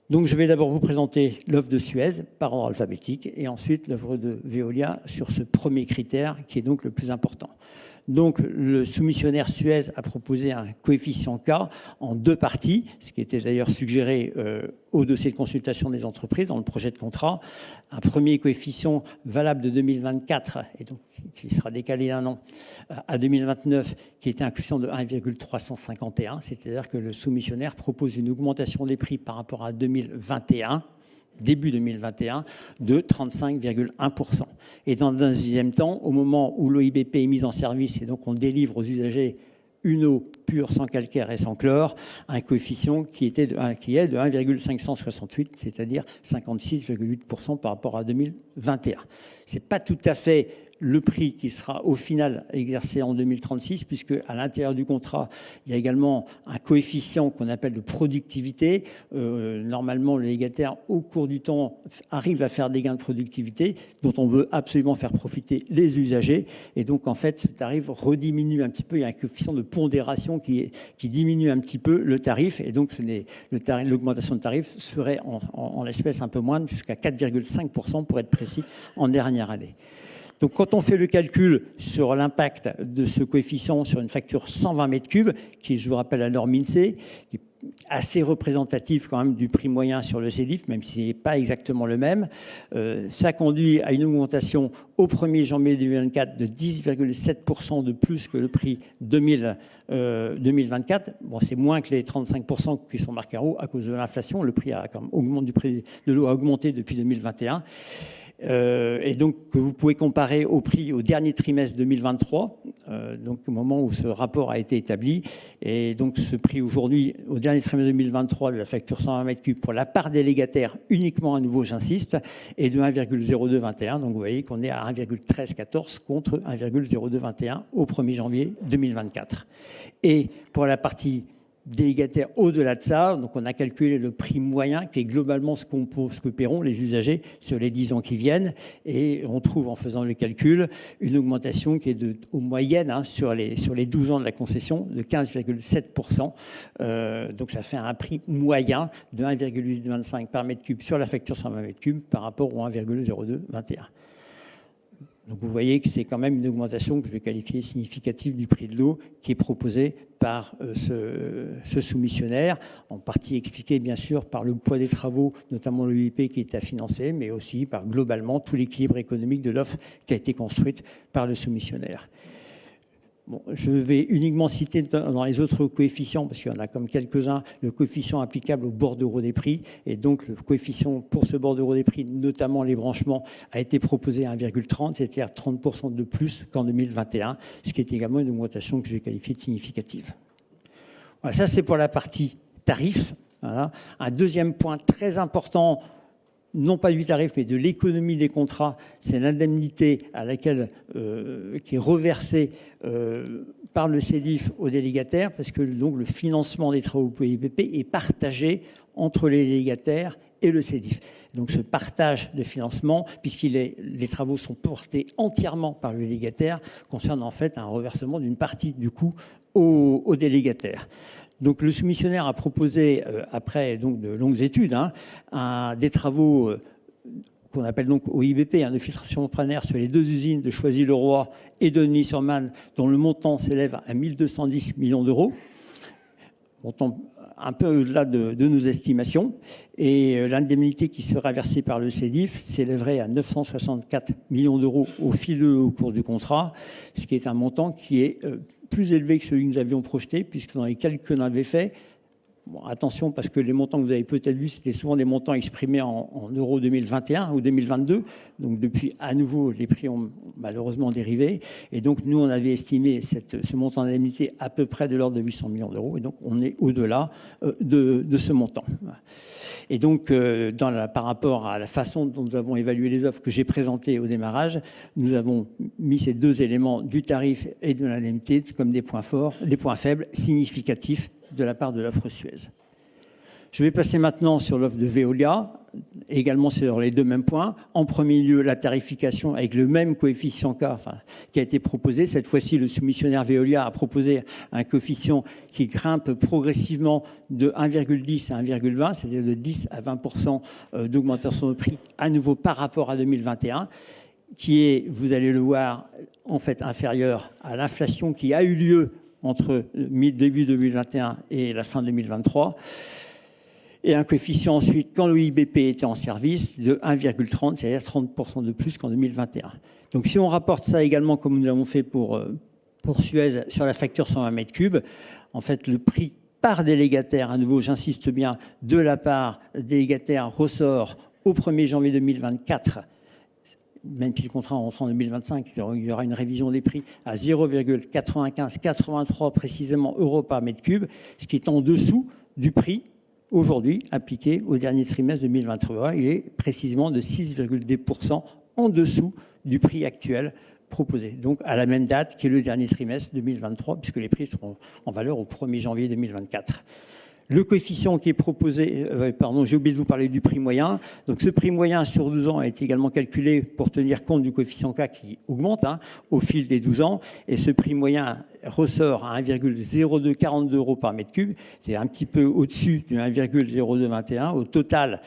Speaker 4: Donc, je vais d'abord vous présenter l'offre de Suez par ordre alphabétique et ensuite l'offre de Veolia sur ce premier critère qui est donc le plus important. Donc, le soumissionnaire Suez a proposé un coefficient K en 2 parties, ce qui était d'ailleurs suggéré au dossier de consultation des entreprises dans le projet de contrat. Un premier coefficient valable de 2024, et donc qui sera décalé d'un an à 2029, qui était un coefficient de 1,351, c'est-à-dire que le soumissionnaire propose une augmentation des prix par rapport à 2021, début 2021, de 35,1%. Et dans un deuxième temps, au moment où l'OIBP est mise en service et donc on délivre aux usagers une eau pure, sans calcaire et sans chlore, un coefficient qui est de 1,568, c'est-à-dire 56,8% par rapport à 2021. Ce n'est pas tout à fait le prix qui sera au final exercé en 2036, puisque à l'intérieur du contrat, il y a également un coefficient qu'on appelle de productivité. Normalement, le légataire, au cours du temps, arrive à faire des gains de productivité dont on veut absolument faire profiter les usagers. Et donc, en fait, ce tarif rediminue un petit peu. Il y a un coefficient de pondération qui diminue un petit peu le tarif. Et donc, l'augmentation de tarif serait en l'espèce un peu moindre, jusqu'à 4,5% pour être précis, en dernière année. Donc, quand on fait le calcul sur l'impact de ce coefficient sur une facture 120 mètres cubes, qui, je vous rappelle, la norme INSEE, qui est assez représentatif quand même du prix moyen sur le CEDIF, même si ce n'est pas exactement le même, ça conduit à une augmentation au 1er janvier 2024 de 10,7% de plus que le prix 2024. Bon, c'est moins que les 35% qui sont marqués en haut à cause de l'inflation. Le prix a quand même augmenté, du prix de l'eau a augmenté depuis 2021. Et donc que vous pouvez comparer au prix au dernier trimestre 2023, donc au moment où ce rapport a été établi. Et donc ce prix aujourd'hui, au dernier trimestre 2023, de la facture 120 mètres cubes pour la part délégataire, uniquement à nouveau, j'insiste, est de 1,0221. Donc vous voyez qu'on est à 1,1314 contre 1,0221 au 1er janvier 2024. Et pour la partie délégataire au-delà de ça, donc on a calculé le prix moyen qui est globalement ce que paieront les usagers sur les 10 ans qui viennent, et on trouve en faisant le calcul une augmentation qui est aux moyennes sur les 12 ans de la concession de 15,7%. Donc ça fait un prix moyen de 1,825 par mètre cube sur la facture 120 mètres cubes par rapport au 1,0221. Donc vous voyez que c'est quand même une augmentation que je vais qualifier significative du prix de l'eau qui est proposée par ce soumissionnaire, en partie expliqué bien sûr par le poids des travaux, notamment l'EIP qui est à financer, mais aussi par globalement tout l'équilibre économique de l'offre qui a été construite par le soumissionnaire. Bon, je vais uniquement citer dans les autres coefficients, parce qu'il y en a comme quelques-uns, le coefficient applicable au bordereau des prix. Et donc, le coefficient pour ce bordereau des prix, notamment les branchements, a été proposé à 1,30, c'est-à-dire 30% de plus qu'en 2021, ce qui est également une augmentation que j'ai qualifiée de significative. Voilà, ça, c'est pour la partie tarif. Voilà. Un deuxième point très important, non pas du tarif, mais de l'économie des contrats, c'est l'indemnité à laquelle, qui est reversée par le CEDIF aux délégataires, parce que donc, le financement des travaux PIPP est partagé entre les délégataires et le CEDIF. Donc ce partage de financement, les travaux sont portés entièrement par le délégataire, concerne en fait un reversement d'une partie du coût aux délégataires. Donc le soumissionnaire a proposé, après donc, de longues études, des travaux qu'on appelle donc OIBP, de filtration pranaire sur les 2 usines de Choisy-le-Roi et de Denny-sur-Marne, dont le montant s'élève à 1210 millions d'euros, montant un peu au-delà de nos estimations. Et l'indemnité qui sera versée par le CEDIF s'élèverait à 964 millions d'euros au fil au cours du contrat, ce qui est un montant qui est plus élevé que celui que nous avions projeté, puisque dans les calculs qu'on avait faits, bon, attention, parce que les montants que vous avez peut-être vus, c'était souvent des montants exprimés en euros 2021 ou 2022. Donc depuis, à nouveau, les prix ont malheureusement dérivé. Et donc nous, on avait estimé ce montant d'indemnité à peu près de l'ordre de 800 millions d'euros. Et donc on est au-delà de ce montant. Et donc, par rapport à la façon dont nous avons évalué les offres que j'ai présentées au démarrage, nous avons mis ces 2 éléments du tarif et de l'indemnité comme des points forts, des points faibles significatifs de la part de l'offre Suez. Je vais passer maintenant sur l'offre de Veolia, également sur les 2 mêmes points. En premier lieu, la tarification avec le même coefficient K qui a été proposé. Cette fois-ci, le soumissionnaire Veolia a proposé un coefficient qui grimpe progressivement de 1,10 à 1,20, c'est-à-dire de 10 à 20% d'augmentation de prix à nouveau par rapport à 2021, qui est, vous allez le voir, en fait inférieur à l'inflation qui a eu lieu entre début 2021 et la fin 2023. Et un coefficient ensuite, quand le IBP était en service, de 1,30, c'est-à-dire 30% de plus qu'en 2021. Donc si on rapporte ça également, comme nous l'avons fait pour Suez, sur la facture 120 mètres cubes, en fait, le prix par délégataire, à nouveau, j'insiste bien, de la part délégataire ressort au 1er janvier 2024, même si le contrat rentre en 2025, il y aura une révision des prix à 0,9583 précisément euros par mètre cube, ce qui est en dessous du prix aujourd'hui appliqué au dernier trimestre 2023. Il est précisément de 6,2% en dessous du prix actuel proposé, donc à la même date qui est le dernier trimestre 2023, puisque les prix seront en valeur au 1er janvier 2024. Le coefficient qui est proposé, j'ai oublié de vous parler du prix moyen. Donc ce prix moyen sur 12 ans a été également calculé pour tenir compte du coefficient K qui augmente au fil des 12 ans. Et ce prix moyen ressort à 1,0242 € par mètre cube. C'est un petit peu au-dessus du 1,0221. Au total,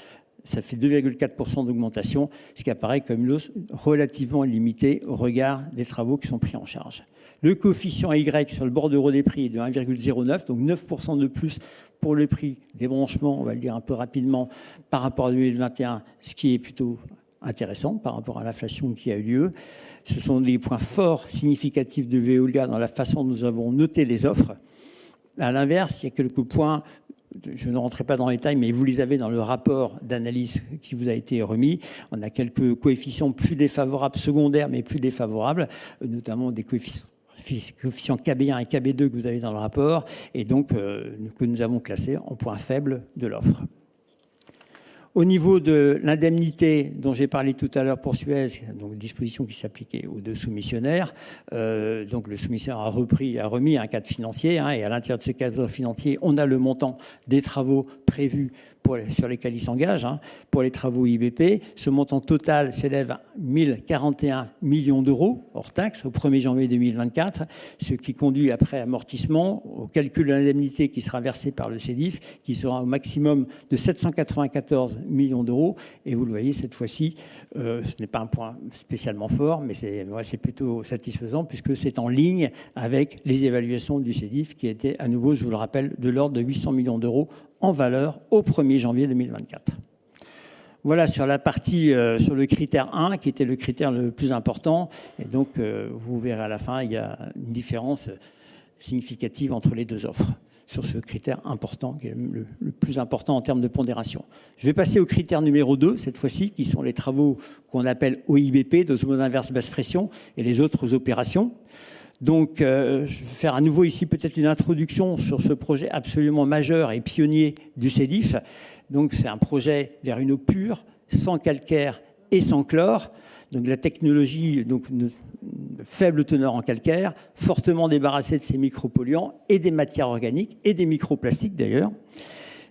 Speaker 4: ça fait 2,4% d'augmentation, ce qui apparaît comme une hausse relativement limitée au regard des travaux qui sont pris en charge. Le coefficient Y sur le bordereau des prix est de 1,09, donc 9% de plus pour le prix des branchements, on va le dire un peu rapidement, par rapport à 2021, ce qui est plutôt intéressant par rapport à l'inflation qui a eu lieu. Ce sont des points forts significatifs de Veolia dans la façon dont nous avons noté les offres. À l'inverse, il y a quelques points, je ne rentrerai pas dans les détails, mais vous les avez dans le rapport d'analyse qui vous a été remis. On a quelques coefficients plus défavorables, secondaires, mais plus défavorables, notamment des coefficients KB1 et KB2 que vous avez dans le rapport, et donc que nous avons classé en point faible de l'offre. Au niveau de l'indemnité dont j'ai parlé tout à l'heure pour Suez, donc disposition qui s'appliquait aux deux soumissionnaires, donc le soumissionnaire a remis un cadre financier, et à l'intérieur de ce cadre financier, on a le montant des travaux prévus sur lesquels il s'engage, pour les travaux IBP. Ce montant total s'élève à 1 041 millions d'euros hors taxe au 1er janvier 2024, ce qui conduit après amortissement au calcul de l'indemnité qui sera versée par le CEDIF, qui sera au maximum de 794 millions d'euros. Et vous le voyez, cette fois-ci, ce n'est pas un point spécialement fort, mais c'est plutôt satisfaisant puisque c'est en ligne avec les évaluations du CEDIF qui étaient à nouveau, je vous le rappelle, de l'ordre de 800 millions d'euros en valeur au 1er janvier 2024. Voilà sur la partie, sur le critère 1, qui était le critère le plus important. Et donc, vous verrez à la fin, il y a une différence significative entre les deux offres sur ce critère important, qui est le plus important en termes de pondération. Je vais passer au critère numéro 2, cette fois-ci, qui sont les travaux qu'on appelle OIBP, d'osmose inverse basse pression, et les autres opérations. Donc, je vais faire à nouveau ici peut-être une introduction sur ce projet absolument majeur et pionnier du CEDIF. Donc, c'est un projet vers une eau pure, sans calcaire et sans chlore. Donc, la technologie, donc une faible teneur en calcaire, fortement débarrassée de ces micropolluants et des matières organiques et des microplastiques d'ailleurs.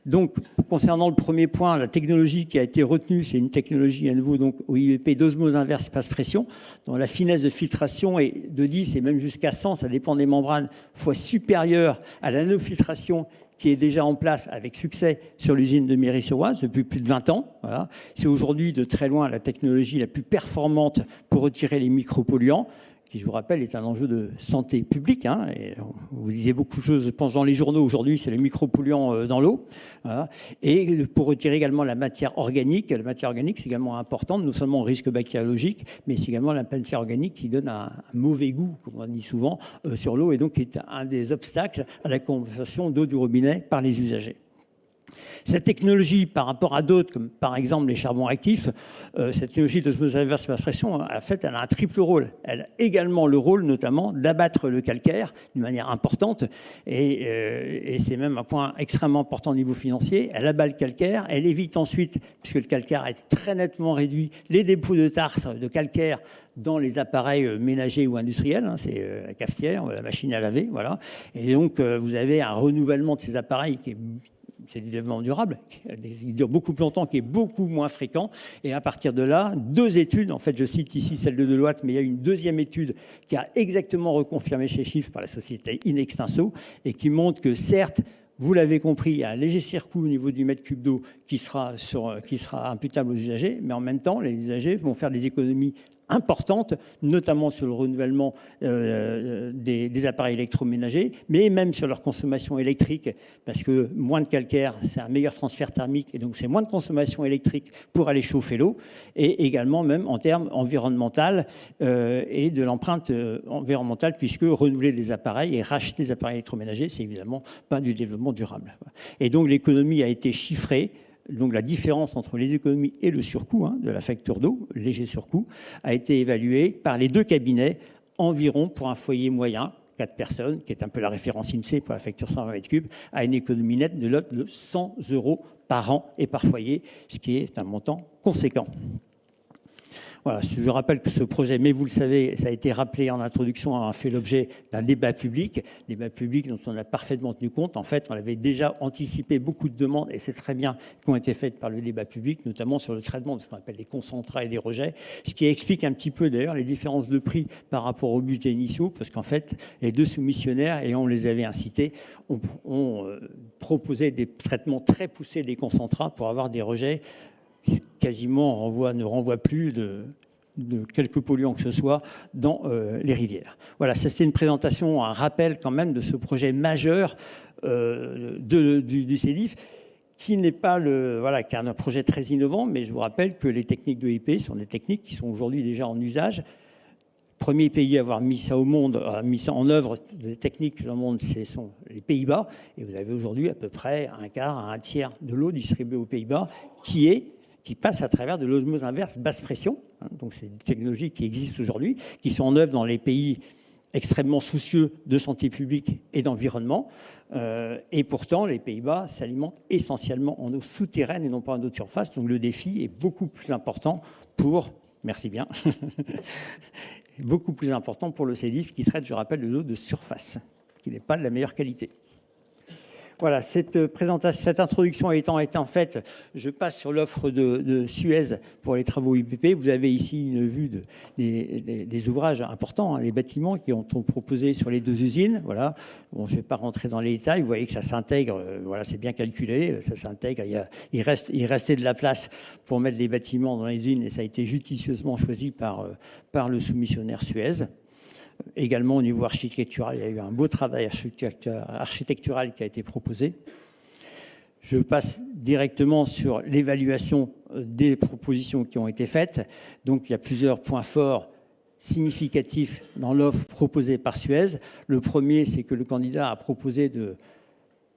Speaker 4: Donc, concernant le premier point, la technologie qui a été retenue, c'est une technologie à nouveau donc OIBP d'osmose inverse basse pression, dont la finesse de filtration est de 10 et même jusqu'à 100, ça dépend des membranes, fois supérieure à la nanofiltration qui est déjà en place avec succès sur l'usine de Méry-sur-Oise depuis plus de 20 ans. Voilà. C'est aujourd'hui de très loin la technologie la plus performante pour retirer les micropolluants, qui, je vous rappelle, est un enjeu de santé publique. Et vous lisez beaucoup de choses, je pense, dans les journaux aujourd'hui, c'est les micropolluants dans l'eau. Voilà. Et pour retirer également la matière organique. La matière organique, c'est également importante, non seulement au risque bactériologique, mais c'est également la matière organique qui donne un mauvais goût, comme on dit souvent, sur l'eau, et donc qui est un des obstacles à la consommation d'eau du robinet par les usagers. Cette technologie, par rapport à d'autres, comme par exemple les charbons actifs, cette technologie d'osmose inverse basse pression, en fait, elle a un triple rôle. Elle a également le rôle, notamment, d'abattre le calcaire d'une manière importante, et c'est même un point extrêmement important au niveau financier. Elle abat le calcaire, elle évite ensuite, puisque le calcaire est très nettement réduit, les dépôts de tartre de calcaire dans les appareils ménagers ou industriels, c'est la cafetière, la machine à laver, voilà. Et donc, vous avez un renouvellement de ces appareils qui est... C'est du développement durable, il dure beaucoup plus longtemps, qui est beaucoup moins fréquent. Et à partir de là, 2 études, en fait je cite ici celle de Deloitte, mais il y a une deuxième étude qui a exactement reconfirmé ces chiffres par la société Inextinso et qui montre que certes, vous l'avez compris, il y a un léger surcoût au niveau du mètre cube d'eau qui sera imputable aux usagers, mais en même temps, les usagers vont faire des économies importantes, notamment sur le renouvellement des appareils électroménagers, mais même sur leur consommation électrique, parce que moins de calcaire, c'est un meilleur transfert thermique, et donc c'est moins de consommation électrique pour aller chauffer l'eau, et également même en termes environnementaux et de l'empreinte environnementale, puisque renouveler des appareils et racheter des appareils électroménagers, c'est évidemment pas du développement durable. Et donc l'économie a été chiffrée. Donc la différence entre les économies et le surcoût de la facture d'eau, léger surcoût, a été évaluée par les 2 cabinets environ pour un foyer moyen, 4 personnes, qui est un peu la référence INSEE pour la facture 120 m3, à une économie nette de l'ordre de 100 € par an et par foyer, ce qui est un montant conséquent. Voilà, je rappelle que ce projet, mais vous le savez, ça a été rappelé en introduction, a fait l'objet d'un débat public dont on a parfaitement tenu compte. En fait, on avait déjà anticipé beaucoup de demandes, et c'est très bien, qui ont été faites par le débat public, notamment sur le traitement de ce qu'on appelle des concentrats et des rejets, ce qui explique un petit peu d'ailleurs les différences de prix par rapport aux budgets initiaux, parce qu'en fait, les deux soumissionnaires, et on les avait incités, ont proposé des traitements très poussés des concentrats pour avoir des rejets quasiment ne renvoie plus de quelques polluants que ce soit dans les rivières. Voilà, ça c'était une présentation, un rappel quand même de ce projet majeur du CEDIF, qui n'est pas qui est un projet très innovant, mais je vous rappelle que les techniques de l'EIP sont des techniques qui sont aujourd'hui déjà en usage. Premier pays à avoir mis ça au monde, mis ça en œuvre, des techniques dans le monde, ce sont les Pays-Bas. Et vous avez aujourd'hui à peu près un quart à un tiers de l'eau distribuée aux Pays-Bas qui passe à travers de l'osmose inverse basse pression. Donc c'est des technologies qui existent aujourd'hui, qui sont en œuvre dans les pays extrêmement soucieux de santé publique et d'environnement. Et pourtant, les Pays-Bas s'alimentent essentiellement en eau souterraine et non pas en eau de surface. Donc le défi est beaucoup plus important pour... Merci bien. Beaucoup plus important pour le CEDIF qui traite, je rappelle, de l'eau de surface, qui n'est pas de la meilleure qualité. Voilà, cette introduction étant été en fait, je passe sur l'offre de Suez pour les travaux IPP. Vous avez ici une vue des ouvrages importants, les bâtiments qui ont proposés sur les deux usines. Voilà, bon, je ne vais pas rentrer dans les détails. Vous voyez que ça s'intègre. Voilà, c'est bien calculé, ça s'intègre. Il restait de la place pour mettre les bâtiments dans les usines et ça a été judicieusement choisi par le soumissionnaire Suez. Également au niveau architectural, il y a eu un beau travail architectural qui a été proposé. Je passe directement sur l'évaluation des propositions qui ont été faites. Donc il y a plusieurs points forts significatifs dans l'offre proposée par Suez. Le premier, c'est que le candidat a proposé de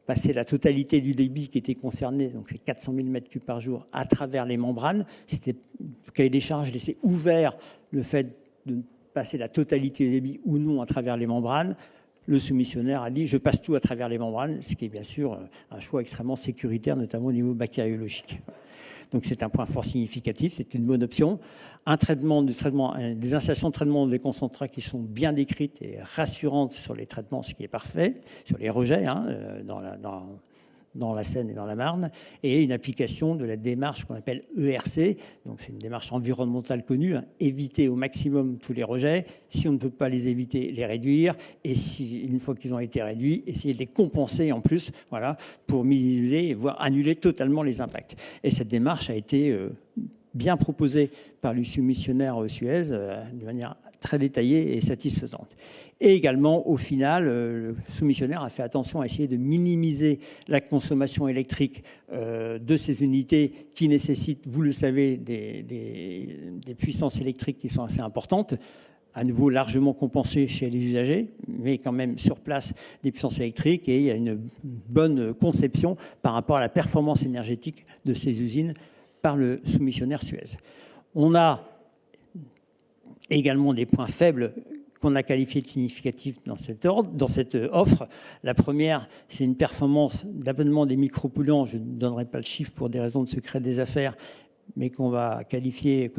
Speaker 4: passer la totalité du débit qui était concerné, donc c'est 400 000 m3 par jour, à travers les membranes. C'était le cahier des charges laissait ouvert le fait de passer la totalité du débit ou non à travers les membranes. Le soumissionnaire a dit « je passe tout à travers les membranes », ce qui est bien sûr un choix extrêmement sécuritaire, notamment au niveau bactériologique. Donc c'est un point fort significatif, c'est une bonne option. Des installations de traitement des concentrats qui sont bien décrites et rassurantes sur les traitements, ce qui est parfait, sur les rejets dans la Seine et dans la Marne, et une application de la démarche qu'on appelle ERC, donc c'est une démarche environnementale connue, éviter au maximum tous les rejets, si on ne peut pas les éviter, les réduire, et si, une fois qu'ils ont été réduits, essayer de les compenser en plus, voilà, pour minimiser, voire annuler totalement les impacts. Et cette démarche a été bien proposée par le soumissionnaire Suez de manière très détaillée et satisfaisante. Et également, au final, le soumissionnaire a fait attention à essayer de minimiser la consommation électrique de ces unités qui nécessitent, vous le savez, des puissances électriques qui sont assez importantes, à nouveau largement compensées chez les usagers, mais quand même sur place des puissances électriques, et il y a une bonne conception par rapport à la performance énergétique de ces usines par le soumissionnaire Suez. On a également des points faibles qu'on a qualifiés de significatifs dans cette offre. La première, c'est une performance d'abonnement des micropolluants. Je ne donnerai pas le chiffre pour des raisons de secret des affaires, mais que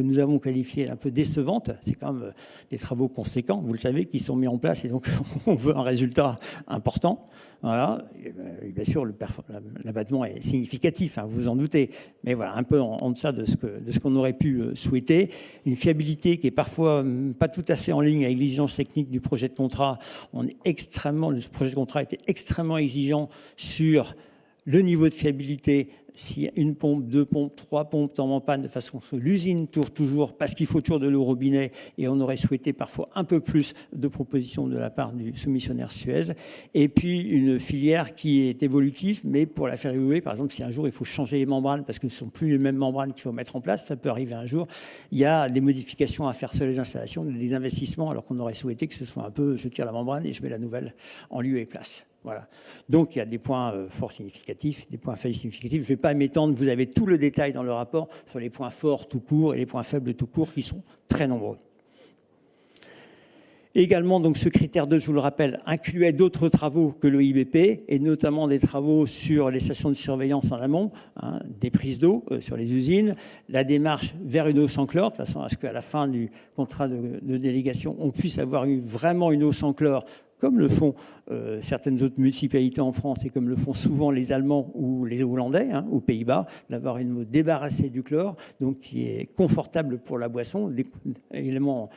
Speaker 4: nous avons qualifié un peu décevante. C'est quand même des travaux conséquents, vous le savez, qui sont mis en place, et donc on veut un résultat important. Voilà. Et bien sûr, l'abattement est significatif, vous vous en doutez, mais voilà, un peu en deçà de ce qu'on aurait pu souhaiter. Une fiabilité qui est parfois pas tout à fait en ligne avec l'exigence technique du projet de contrat. Le projet de contrat était extrêmement exigeant sur le niveau de fiabilité. S'il y a une pompe, deux pompes, trois pompes tombent en panne, de façon que l'usine tourne toujours, parce qu'il faut toujours de l'eau au robinet, et on aurait souhaité parfois un peu plus de propositions de la part du soumissionnaire Suez. Et puis une filière qui est évolutive, mais pour la faire évoluer, par exemple, si un jour il faut changer les membranes, parce que ce ne sont plus les mêmes membranes qu'il faut mettre en place, ça peut arriver un jour, il y a des modifications à faire sur les installations, des investissements, alors qu'on aurait souhaité que ce soit un peu, je tire la membrane et je mets la nouvelle en lieu et place. Voilà. Donc il y a des points forts significatifs, des points faibles significatifs. Je ne vais pas m'étendre, vous avez tout le détail dans le rapport sur les points forts tout court et les points faibles tout court qui sont très nombreux. Également, donc, ce critère 2, je vous le rappelle, incluait d'autres travaux que le IBP, et notamment des travaux sur les stations de surveillance en amont, hein, des prises d'eau sur les usines, la démarche vers une eau sans chlore, de façon à ce qu'à la fin du contrat de délégation, on puisse avoir vraiment une eau sans chlore, comme le font certaines autres municipalités en France et comme le font souvent les Allemands ou les Hollandais, hein, aux Pays-Bas, d'avoir une eau débarrassée du chlore, donc qui est confortable pour la boisson, également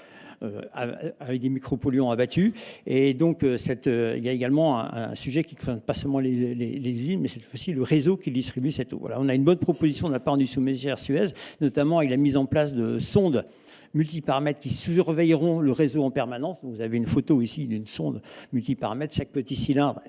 Speaker 4: avec des micropolluants abattus. Et donc, il y a également un sujet qui ne concerne pas seulement les usines, mais cette fois-ci le réseau qui distribue cette eau. Voilà, on a une bonne proposition de la part du sous-commissaire Suez, notamment avec la mise en place de sondes multiparamètres qui surveilleront le réseau en permanence. Vous avez une photo ici d'une sonde multiparamètres. Chaque petit cylindre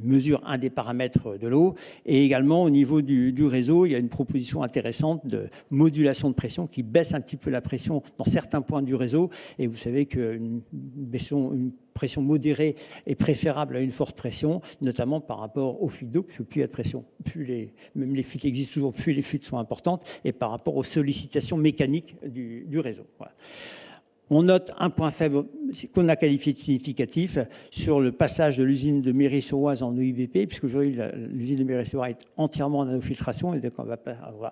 Speaker 4: mesure un des paramètres de l'eau. Et également, au niveau du réseau, il y a une proposition intéressante de modulation de pression qui baisse un petit peu la pression dans certains points du réseau. Et vous savez qu'une pression modérée est préférable à une forte pression, notamment par rapport aux fuites d'eau, parce que plus il y a de pression, même les fuites existent toujours, plus les fuites sont importantes, et par rapport aux sollicitations mécaniques du réseau. Voilà. On note un point faible qu'on a qualifié de significatif sur le passage de l'usine de Méry-sur-Oise en EIVP, puisque aujourd'hui l'usine de Méry-sur-Oise est entièrement en nanofiltration, et donc on va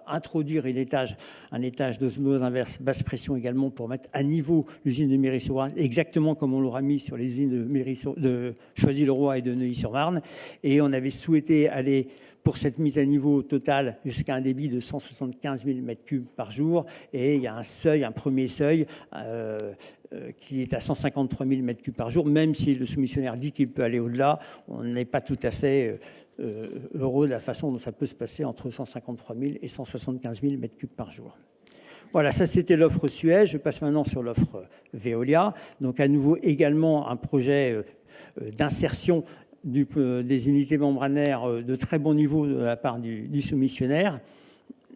Speaker 4: introduire un étage d'osmose inverse basse pression également pour mettre à niveau l'usine de Méry-sur-Oise, exactement comme on l'aura mis sur les usines de Choisy-le-Roi et de Neuilly-sur-Marne. Et on avait souhaité aller pour cette mise à niveau totale jusqu'à un débit de 175 000 m3 par jour. Et il y a un premier seuil qui est à 153 000 m3 par jour, même si le soumissionnaire dit qu'il peut aller au-delà. On n'est pas tout à fait heureux de la façon dont ça peut se passer entre 153 000 et 175 000 m3 par jour. Voilà, ça c'était l'offre Suez. Je passe maintenant sur l'offre Veolia. Donc à nouveau également un projet d'insertion des unités membranaires de très bon niveau de la part du soumissionnaire,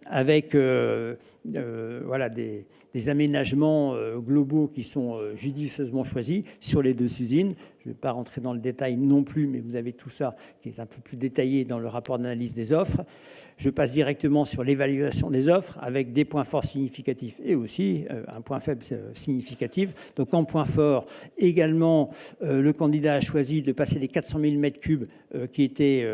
Speaker 4: avec voilà, des aménagements globaux qui sont judicieusement choisis sur les deux usines. Je ne vais pas rentrer dans le détail non plus, mais vous avez tout ça qui est un peu plus détaillé dans le rapport d'analyse des offres. Je passe directement sur l'évaluation des offres avec des points forts significatifs et aussi un point faible significatif. Donc en point fort, également, le candidat a choisi de passer les 400 000 m3 qui étaient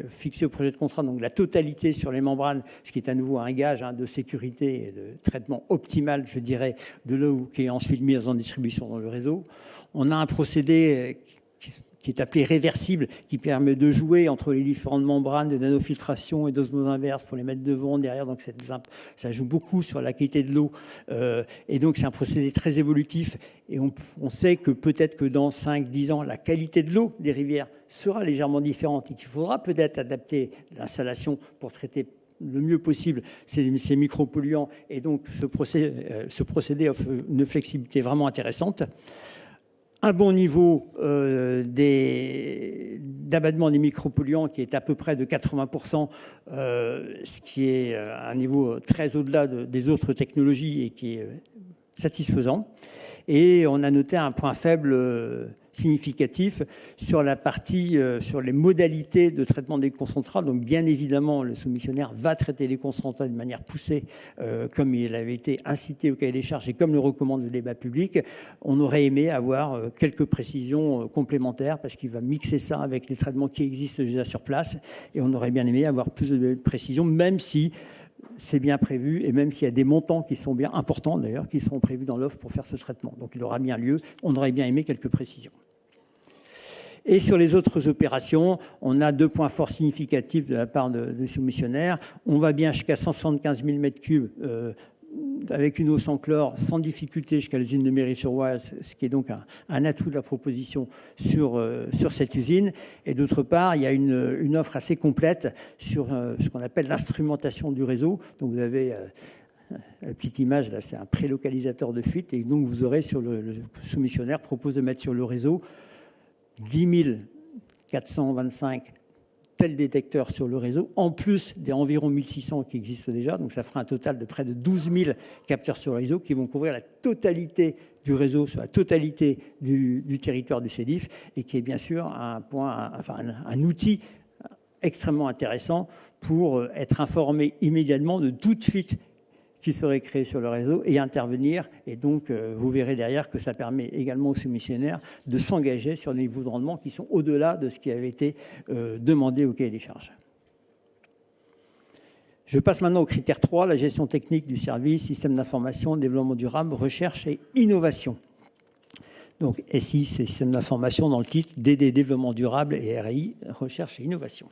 Speaker 4: fixés au projet de contrat, donc la totalité sur les membranes, ce qui est à nouveau un gage de sécurité et de traitement optimal, je dirais, de l'eau qui est ensuite mise en distribution dans le réseau. On a un procédé qui est appelé réversible, qui permet de jouer entre les différentes membranes de nanofiltration et d'osmose inverse pour les mettre devant, derrière. Donc ça joue beaucoup sur la qualité de l'eau. Et donc c'est un procédé très évolutif. Et on sait que peut-être que dans 5-10 ans, la qualité de l'eau des rivières sera légèrement différente et qu'il faudra peut-être adapter l'installation pour traiter le mieux possible ces micropolluants. Et donc ce procédé offre une flexibilité vraiment intéressante. Un bon niveau d'abattement des micropolluants qui est à peu près de 80%, ce qui est un niveau très au-delà des autres technologies et qui est satisfaisant. Et on a noté un point faible significatif sur la partie, sur les modalités de traitement des concentrats. Donc bien évidemment, le soumissionnaire va traiter les concentrats de manière poussée, comme il avait été incité au cahier des charges et comme le recommande le débat public. On aurait aimé avoir quelques précisions complémentaires parce qu'il va mixer ça avec les traitements qui existent déjà sur place. Et on aurait bien aimé avoir plus de précisions, même si c'est bien prévu et même s'il y a des montants qui sont bien importants d'ailleurs, qui sont prévus dans l'offre pour faire ce traitement. Donc il aura bien lieu. On aurait bien aimé quelques précisions. Et sur les autres opérations, on a 2 points forts significatifs de la part de soumissionnaires. On va bien jusqu'à 175 000 m3 avec une eau sans chlore, sans difficulté jusqu'à l'usine de Méry-sur-Oise, ce qui est donc un atout de la proposition sur cette usine. Et d'autre part, il y a une offre assez complète sur ce qu'on appelle l'instrumentation du réseau. Donc vous avez la petite image, là, c'est un prélocalisateur de fuite. Et donc vous aurez sur le soumissionnaire propose de mettre sur le réseau 10 425 tels détecteurs sur le réseau, en plus des environ 1600 qui existent déjà. Donc ça fera un total de près de 12 000 capteurs sur le réseau qui vont couvrir la totalité du réseau sur la totalité du territoire du CEDIF et qui est bien sûr un outil extrêmement intéressant pour être informé immédiatement de toute fuite qui seraient créés sur le réseau et intervenir. Et donc, vous verrez derrière que ça permet également aux soumissionnaires de s'engager sur des niveaux de rendement qui sont au-delà de ce qui avait été demandé au cahier des charges. Je passe maintenant au critère 3, la gestion technique du service, système d'information, développement durable, recherche et innovation. Donc SI, c'est système d'information dans le titre, DD, développement durable, et RI, recherche et innovation.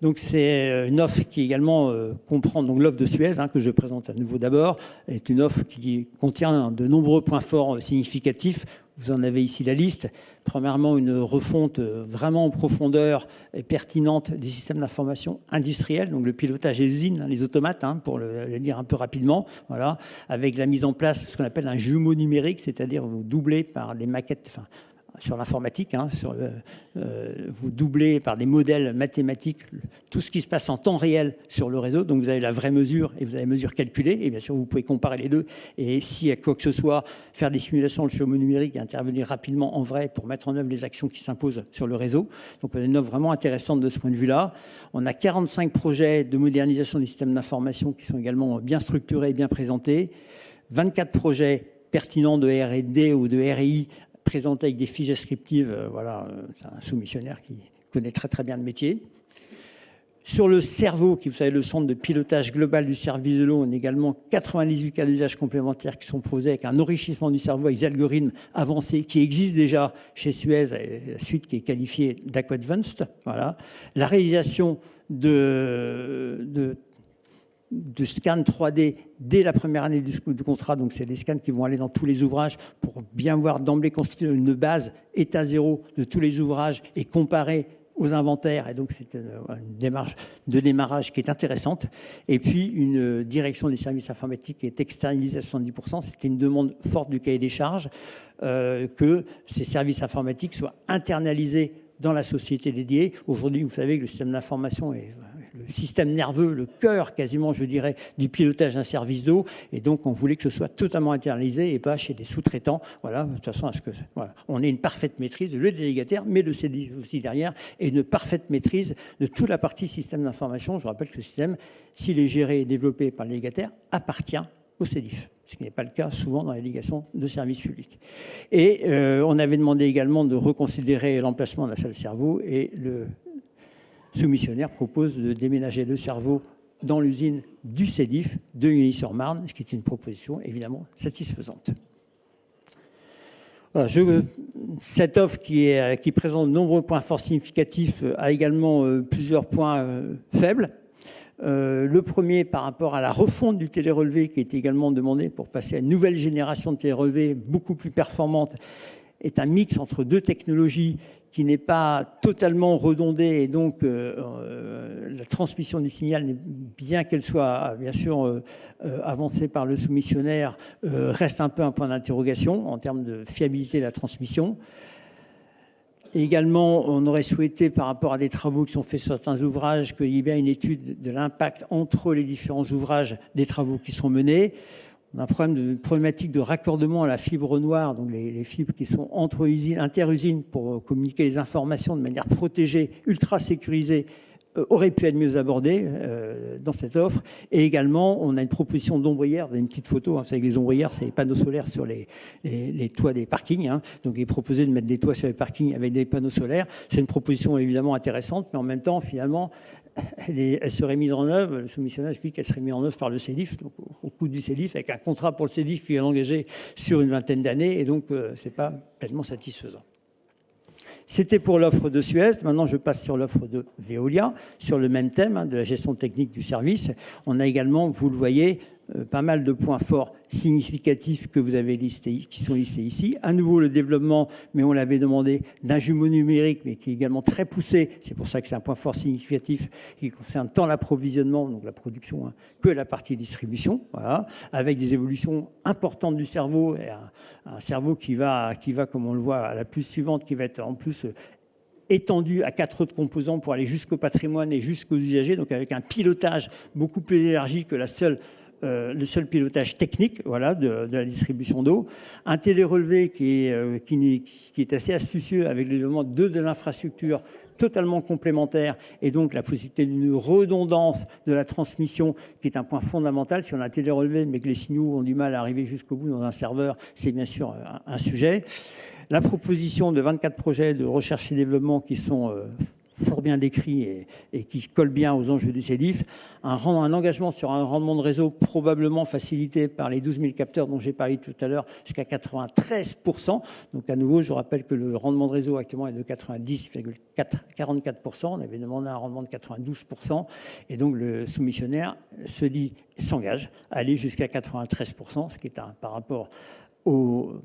Speaker 4: Donc c'est une offre qui également comprend donc l'offre de Suez, que je présente à nouveau d'abord, est une offre qui contient de nombreux points forts significatifs. Vous en avez ici la liste. Premièrement, une refonte vraiment en profondeur et pertinente des systèmes d'information industriels, donc le pilotage des usines, les automates, pour le dire un peu rapidement, voilà, avec la mise en place de ce qu'on appelle un jumeau numérique, c'est-à-dire vous doublez par des maquettes, sur l'informatique, vous doublez par des modèles mathématiques tout ce qui se passe en temps réel sur le réseau. Donc vous avez la vraie mesure et vous avez la mesure calculée. Et bien sûr, vous pouvez comparer les deux. Et si à quoi que ce soit, faire des simulations, le jumeau numérique et intervenir rapidement en vrai pour mettre en œuvre les actions qui s'imposent sur le réseau. Donc on a une offre vraiment intéressante de ce point de vue-là. On a 45 projets de modernisation des systèmes d'information qui sont également bien structurés et bien présentés. 24 projets pertinents de R&D ou de RI présenté avec des fiches descriptives, c'est un soumissionnaire qui connaît très très bien le métier. Sur le cerveau, qui vous savez, le centre de pilotage global du service de l'eau, on a également 98 cas d'usage complémentaires qui sont proposés avec un enrichissement du cerveau avec des algorithmes avancés qui existent déjà chez Suez, et la suite qui est qualifiée d'Aqua-Advanced. Voilà. La réalisation de scans 3D dès la première année du contrat. Donc, c'est des scans qui vont aller dans tous les ouvrages pour bien voir d'emblée constituer une base état zéro de tous les ouvrages et comparer aux inventaires. Et donc, c'est une démarche de démarrage qui est intéressante. Et puis, une direction des services informatiques qui est externalisée à 70%. C'était une demande forte du cahier des charges que ces services informatiques soient internalisés dans la société dédiée. Aujourd'hui, vous savez que le système d'information est le système nerveux, le cœur quasiment, je dirais, du pilotage d'un service d'eau. Et donc, on voulait que ce soit totalement internalisé et pas chez des sous-traitants. Voilà, de toute façon, on ait une parfaite maîtrise, le délégataire, mais le CDI aussi derrière, et une parfaite maîtrise de toute la partie système d'information. Je rappelle que le système, s'il est géré et développé par le délégataire, appartient au CEDIF, ce qui n'est pas le cas souvent dans les délégations de services publics. Et on avait demandé également de reconsidérer l'emplacement de la salle cerveau, et le soumissionnaire propose de déménager le cerveau dans l'usine du CEDIF de Neuilly-sur-Marne, ce qui est une proposition évidemment satisfaisante. Voilà, cette offre qui présente de nombreux points forts significatifs a également plusieurs points faibles. Le premier, par rapport à la refonte du télérelevé qui est également demandé pour passer à une nouvelle génération de télérelevé beaucoup plus performante, est un mix entre deux technologies qui n'est pas totalement redondée, et donc la transmission du signal, bien qu'elle soit bien sûr avancée par le soumissionnaire, reste un peu un point d'interrogation en termes de fiabilité de la transmission. Et également, on aurait souhaité, par rapport à des travaux qui sont faits sur certains ouvrages, qu'il y ait bien une étude de l'impact entre les différents ouvrages des travaux qui sont menés. On a une problématique de raccordement à la fibre noire, donc les fibres qui sont entre usines, inter-usines, pour communiquer les informations de manière protégée, ultra sécurisée, aurait pu être mieux abordée dans cette offre. Et également, on a une proposition d'ombrière. Vous avez une petite photo, vous savez que les ombrières, c'est les panneaux solaires sur les toits des parkings. Donc, il est proposé de mettre des toits sur les parkings avec des panneaux solaires. C'est une proposition évidemment intéressante, mais en même temps, finalement, elle serait mise en œuvre, le soumissionnaire explique qu'elle serait mise en œuvre par le CEDIF, donc au coût du CEDIF, avec un contrat pour le CEDIF qui est engagé sur une vingtaine d'années, et donc ce n'est pas pleinement satisfaisant. C'était pour l'offre de Suez. Maintenant, je passe sur l'offre de Veolia, sur le même thème de la gestion technique du service. On a également, vous le voyez, pas mal de points forts significatifs que vous avez listés, qui sont listés ici. À nouveau, le développement, mais on l'avait demandé, d'un jumeau numérique, mais qui est également très poussé. C'est pour ça que c'est un point fort significatif qui concerne tant l'approvisionnement, donc la production, que la partie distribution. Voilà, avec des évolutions importantes du cerveau, et un cerveau qui va, comme on le voit à la puce suivante, qui va être en plus étendu à 4 autres composants pour aller jusqu'au patrimoine et jusqu'aux usagers, donc avec un pilotage beaucoup plus élargi que la seule le seul pilotage technique, voilà, de la distribution d'eau. Un télérelevé qui est assez astucieux avec le développement de l'infrastructure totalement complémentaire et donc la possibilité d'une redondance de la transmission qui est un point fondamental. Si on a un télérelevé mais que les signaux ont du mal à arriver jusqu'au bout dans un serveur, c'est bien sûr un sujet. La proposition de 24 projets de recherche et développement qui sont fort bien décrits et qui collent bien aux enjeux du CEDIF. Un engagement sur un rendement de réseau probabablement facilité par les 12 000 capteurs dont j'ai parlé tout à l'heure, jusqu'à 93%. Donc à nouveau, je rappelle que le rendement de réseau actuellement est de 90,44%. On avait demandé un rendement de 92%. Et donc le soumissionnaire s'engage à aller jusqu'à 93%, ce qui est par rapport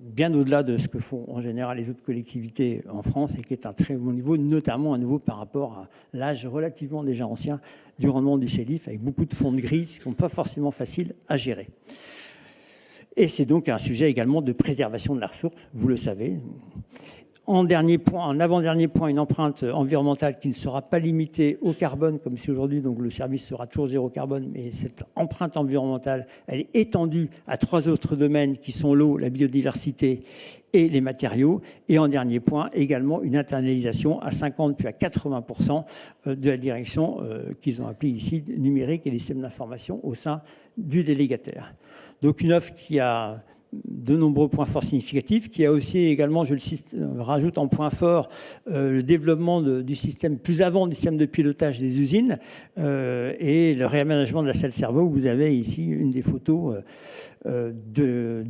Speaker 4: bien au-delà de ce que font en général les autres collectivités en France et qui est un très bon niveau, notamment à nouveau par rapport à l'âge relativement déjà ancien du rendement du CEDIF, avec beaucoup de fonds de gris qui ne sont pas forcément faciles à gérer. Et c'est donc un sujet également de préservation de la ressource, vous le savez. En avant-dernier point, une empreinte environnementale qui ne sera pas limitée au carbone, comme si aujourd'hui, donc le service sera toujours zéro carbone, mais cette empreinte environnementale, elle est étendue à 3 autres domaines qui sont l'eau, la biodiversité et les matériaux. Et en dernier point, également une internalisation à 50 puis à 80% de la direction qu'ils ont appelée ici numérique et des systèmes d'information au sein du délégataire. Donc une offre qui a de nombreux points forts significatifs, qui a aussi également, je le rajoute en point fort, le développement du système plus avant du système de pilotage des usines et le réaménagement de la salle cerveau. Vous avez ici une des photos de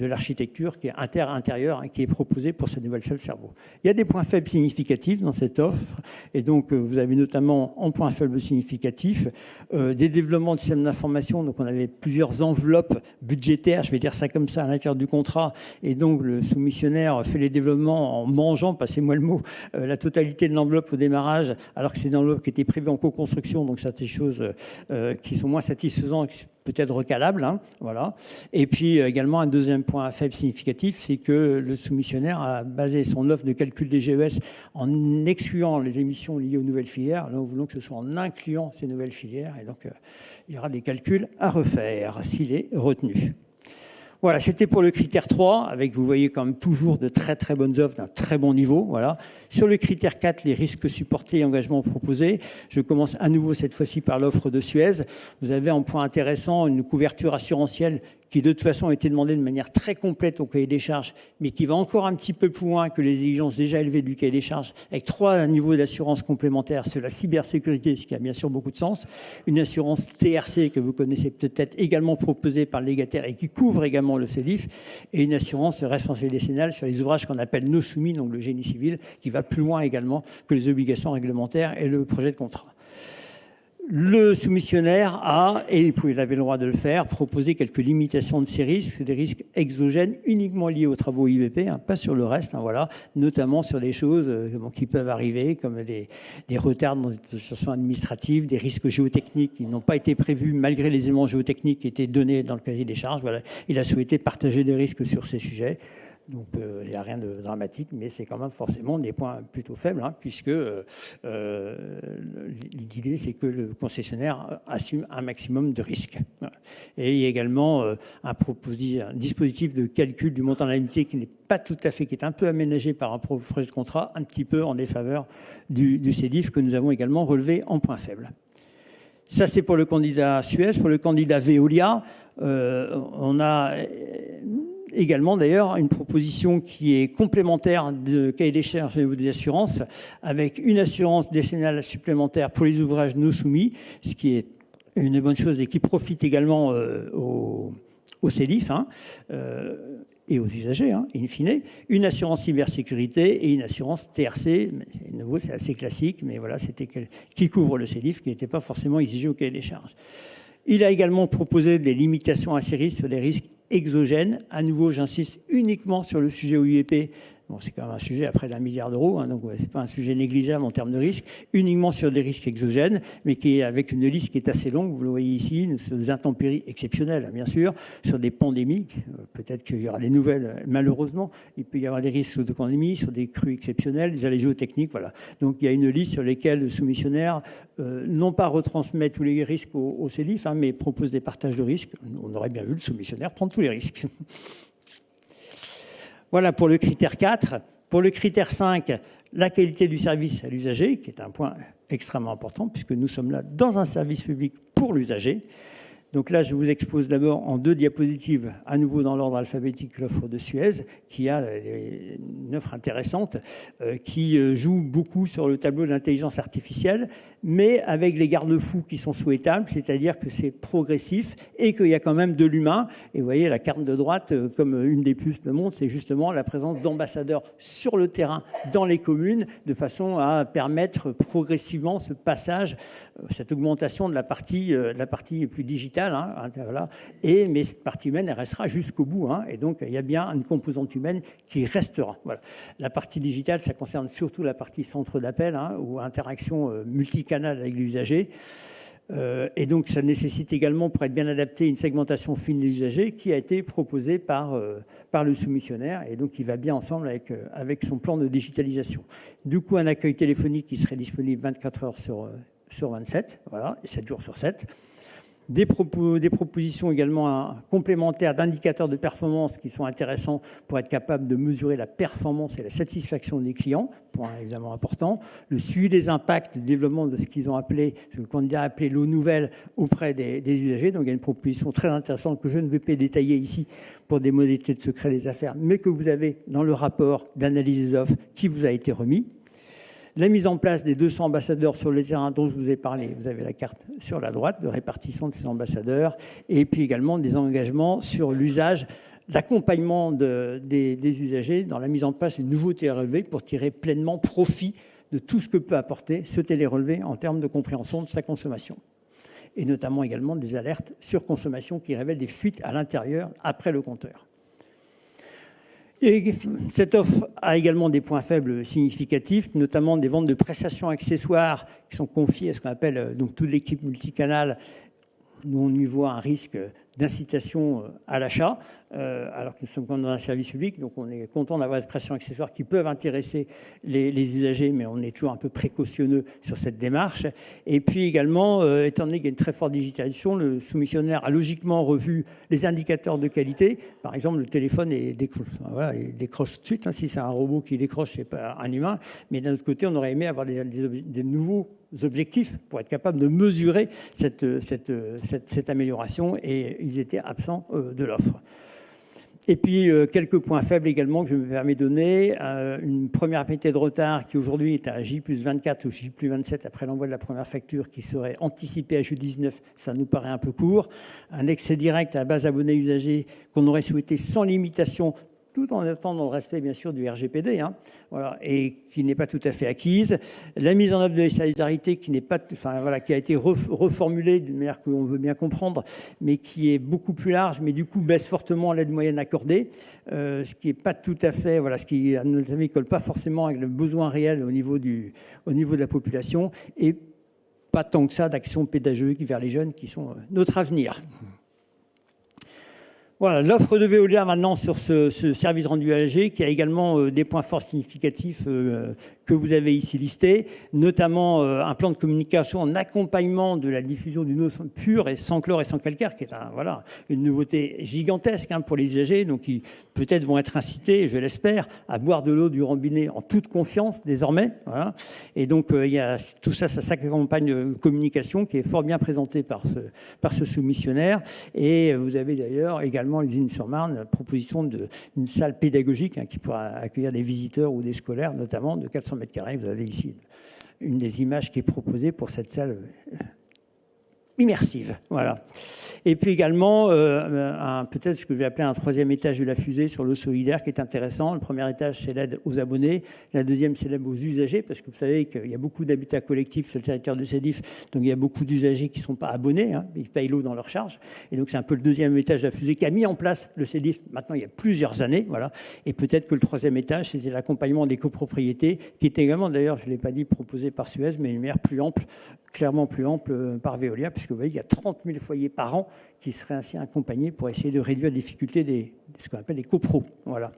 Speaker 4: l'architecture qui est intérieure qui est proposée pour cette nouvelle salle cerveau. Il y a des points faibles significatifs dans cette offre et donc vous avez notamment en points faibles significatifs des développements de systèmes d'information. Donc on avait plusieurs enveloppes budgétaires, je vais dire ça comme ça, à l'intérieur du contrat et donc le soumissionnaire fait les développements en mangeant, passez-moi le mot, la totalité de l'enveloppe au démarrage alors que c'est une enveloppe qui était prévue en co-construction, donc c'est des choses qui sont moins satisfaisantes, peut-être recalables, hein, voilà. Et puis également un deuxième point faible significatif, c'est que le soumissionnaire a basé son offre de calcul des GES en excluant les émissions liées aux nouvelles filières. Là, nous voulons que ce soit en incluant ces nouvelles filières, et donc il y aura des calculs à refaire s'il est retenu. Voilà, c'était pour le critère 3, avec, vous voyez, quand même toujours de très très bonnes offres d'un très bon niveau. Voilà. Sur le critère 4, les risques supportés et engagements proposés, je commence à nouveau cette fois-ci par l'offre de Suez. Vous avez en point intéressant une couverture assurantielle qui de toute façon a été demandée de manière très complète au cahier des charges, mais qui va encore un petit peu plus loin que les exigences déjà élevées du cahier des charges, avec 3 niveaux d'assurance complémentaires sur la cybersécurité, ce qui a bien sûr beaucoup de sens, une assurance TRC que vous connaissez peut-être également proposée par le légataire et qui couvre également le CEDIF, et une assurance responsabilité décennale sur les ouvrages qu'on appelle non soumis, donc le génie civil, qui va plus loin également que les obligations réglementaires et le projet de contrat. Le soumissionnaire a, et vous avez le droit de le faire, proposé quelques limitations de ces risques, des risques exogènes uniquement liés aux travaux IVP, hein, pas sur le reste, hein, voilà, notamment sur des choses qui peuvent arriver, comme des retards dans les situations administratives, des risques géotechniques qui n'ont pas été prévus malgré les éléments géotechniques qui étaient donnés dans le cahier des charges. Voilà. Il a souhaité partager des risques sur ces sujets. Donc il n'y a rien de dramatique, mais c'est quand même forcément des points plutôt faibles, hein, puisque l'idée c'est que le concessionnaire assume un maximum de risques. Voilà. Et il y a également un dispositif de calcul du montant de l'indemnité qui n'est pas tout à fait, qui est un peu aménagé par un projet de contrat, un petit peu en défaveur du CEDIF, que nous avons également relevé en point faible. Ça, c'est pour le candidat Suez. Pour le candidat Veolia, on a également d'ailleurs une proposition qui est complémentaire de cahier des charges au niveau des assurances, avec une assurance décennale supplémentaire pour les ouvrages non soumis, ce qui est une bonne chose et qui profite également au CEDIF hein, et aux usagers, hein, in fine. Une assurance cybersécurité et une assurance TRC. De nouveau, c'est assez classique, mais voilà, c'était qui couvre le CEDIF, qui n'était pas forcément exigé au cahier des charges. Il a également proposé des limitations à ces risques sur des risques exogènes. À nouveau, j'insiste uniquement sur le sujet OUIP Bon, c'est quand même un sujet à près d'1 milliard d'euros, hein, donc ce n'est pas un sujet négligeable en termes de risques, uniquement sur des risques exogènes, mais qui est avec une liste qui est assez longue, vous le voyez ici, sur des intempéries exceptionnelles, bien sûr, sur des pandémies, peut-être qu'il y aura des nouvelles, malheureusement, il peut y avoir des risques de pandémie, sur des crues exceptionnelles, des aléas géotechniques, voilà. Donc il y a une liste sur lesquelles le soumissionnaire, non pas retransmet tous les risques au CELIF, mais propose des partages de risques. On aurait bien vu le soumissionnaire prendre tous les risques. Voilà pour le critère 4. Pour le critère 5, la qualité du service à l'usager, qui est un point extrêmement important, puisque nous sommes là dans un service public pour l'usager. Donc là, je vous expose d'abord en 2 diapositives, à nouveau dans l'ordre alphabétique, l'offre de Suez, qui a une offre intéressante, qui joue beaucoup sur le tableau de l'intelligence artificielle, mais avec les garde-fous qui sont souhaitables, c'est-à-dire que c'est progressif et qu'il y a quand même de l'humain. Et vous voyez, la carte de droite, comme une des puces le montre, c'est justement la présence d'ambassadeurs sur le terrain, dans les communes, de façon à permettre progressivement ce passage, cette augmentation de la partie plus digitale. Voilà. Mais cette partie humaine, elle restera jusqu'au bout. Et donc, il y a bien une composante humaine qui restera. Voilà. La partie digitale, ça concerne surtout la partie centre d'appel ou interaction multicanale avec l'usager. Et donc, ça nécessite également, pour être bien adapté, une segmentation fine de l'usager qui a été proposée par le soumissionnaire et donc qui va bien ensemble avec son plan de digitalisation. Du coup, un accueil téléphonique qui serait disponible 24 heures sur 27, voilà, et 7 jours sur 7. Des propositions également complémentaires d'indicateurs de performance qui sont intéressants pour être capable de mesurer la performance et la satisfaction des clients, point évidemment important. Le suivi des impacts, le développement de ce qu'ils ont appelé, ce que le candidat a appelé l'eau nouvelle auprès des usagers. Donc il y a une proposition très intéressante que je ne vais pas détailler ici pour des modalités de secret des affaires, mais que vous avez dans le rapport d'analyse des offres qui vous a été remis. La mise en place des 200 ambassadeurs sur le terrain dont je vous ai parlé, vous avez la carte sur la droite de répartition de ces ambassadeurs, et puis également des engagements sur l'usage, l'accompagnement des usagers dans la mise en place d'une nouveauté relevé pour tirer pleinement profit de tout ce que peut apporter ce télérelevé en termes de compréhension de sa consommation. Et notamment également des alertes sur consommation qui révèlent des fuites à l'intérieur après le compteur. Et cette offre a également des points faibles significatifs, notamment des ventes de prestations accessoires qui sont confiées à ce qu'on appelle donc toute l'équipe multicanale. Nous, on y voit un risque d'incitation à l'achat, alors que nous sommes dans un service public, donc on est content d'avoir des prestations accessoires qui peuvent intéresser les usagers, mais on est toujours un peu précautionneux sur cette démarche. Et puis également, étant donné qu'il y a une très forte digitalisation, le soumissionnaire a logiquement revu les indicateurs de qualité. Par exemple, le téléphone il décroche tout de suite, si c'est un robot qui décroche, c'est pas un humain. Mais d'un autre côté, on aurait aimé avoir des nouveaux objectifs pour être capable de mesurer cette amélioration, et ils étaient absents de l'offre. Et puis, quelques points faibles également que je me permets de donner. Une première rapidité de retard qui aujourd'hui est à J+24 ou J+27 après l'envoi de la première facture qui serait anticipée à J19, ça nous paraît un peu court. Un accès direct à la base abonnés usagers qu'on aurait souhaité sans limitation, tout en étant dans le respect, bien sûr, du RGPD, voilà, et qui n'est pas tout à fait acquise. La mise en œuvre de la solidarité qui n'est pas, qui a été reformulée d'une manière qu'on veut bien comprendre, mais qui est beaucoup plus large, mais du coup baisse fortement l'aide moyenne accordée, ce qui n'est pas tout à fait, ce qui, à notre avis, ne colle pas forcément avec le besoin réel au niveau de la population, et pas tant que ça d'actions pédagogiques vers les jeunes qui sont notre avenir. Voilà, l'offre de Veolia maintenant sur ce service rendu à l'usager qui a également des points forts significatifs que vous avez ici listés, notamment un plan de communication en accompagnement de la diffusion d'une eau pure et sans chlore et sans calcaire, qui est une nouveauté gigantesque pour les usagers, donc qui peut-être vont être incités, je l'espère, à boire de l'eau du robinet en toute confiance désormais. Voilà. Et donc il y a tout ça, ça s'accompagne de communication qui est fort bien présentée par ce soumissionnaire. Et vous avez d'ailleurs également l'usine-sur-Marne, la proposition d'une salle pédagogique qui pourra accueillir des visiteurs ou des scolaires, notamment de 400 mètres carrés. Vous avez ici une des images qui est proposée pour cette salle immersive. Voilà. Et puis également, peut-être ce que je vais appeler un troisième étage de la fusée sur l'eau solidaire qui est intéressant. Le premier étage, c'est l'aide aux abonnés. La deuxième, c'est l'aide aux usagers, parce que vous savez qu'il y a beaucoup d'habitats collectifs sur le territoire du CEDIF, donc il y a beaucoup d'usagers qui ne sont pas abonnés, hein, ils payent l'eau dans leur charge. Et donc c'est un peu le deuxième étage de la fusée qui a mis en place le CEDIF maintenant il y a plusieurs années. Voilà. Et peut-être que le troisième étage, c'était l'accompagnement des copropriétés, qui est également, d'ailleurs, je ne l'ai pas dit, proposé par Suez, mais une manière plus ample, clairement plus ample par Veolia, puisque vous voyez, il y a 30 000 foyers par an qui seraient ainsi accompagnés pour essayer de réduire les difficultés de ce qu'on appelle les copros. Voilà.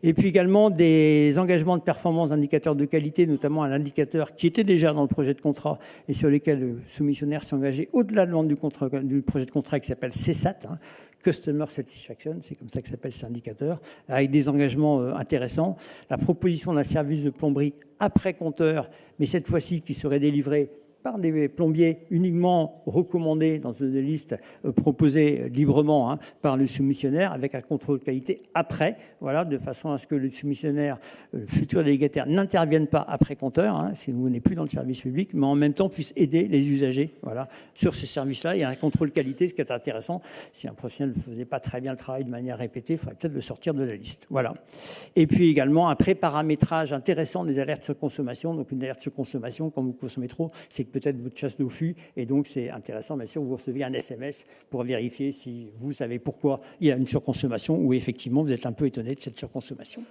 Speaker 4: Et puis également des engagements de performance d'indicateurs de qualité, notamment un indicateur qui était déjà dans le projet de contrat et sur lequel le soumissionnaire s'est engagé au-delà de l'ordre du projet de contrat qui s'appelle CSAT, hein, Customer Satisfaction, c'est comme ça que s'appelle cet indicateur, avec des engagements intéressants. La proposition d'un service de plomberie après compteur, mais cette fois-ci qui serait délivré par des plombiers uniquement recommandés dans une liste proposée librement par le soumissionnaire, avec un contrôle de qualité après, voilà, de façon à ce que le soumissionnaire, le futur délégataire, n'intervienne pas après compteur, si vous n'êtes plus dans le service public, mais en même temps puisse aider les usagers, voilà, sur ces services-là. Il y a un contrôle qualité, ce qui est intéressant. Si un professionnel ne faisait pas très bien le travail de manière répétée, il faudrait peut-être le sortir de la liste. Voilà. Et puis également un pré-paramétrage intéressant des alertes sur consommation. Donc une alerte sur consommation, quand vous consommez trop, c'est que peut-être votre chasse d'eau fut, et donc c'est intéressant, bien sûr, vous recevez un SMS pour vérifier si vous savez pourquoi il y a une surconsommation ou effectivement vous êtes un peu étonné de cette surconsommation.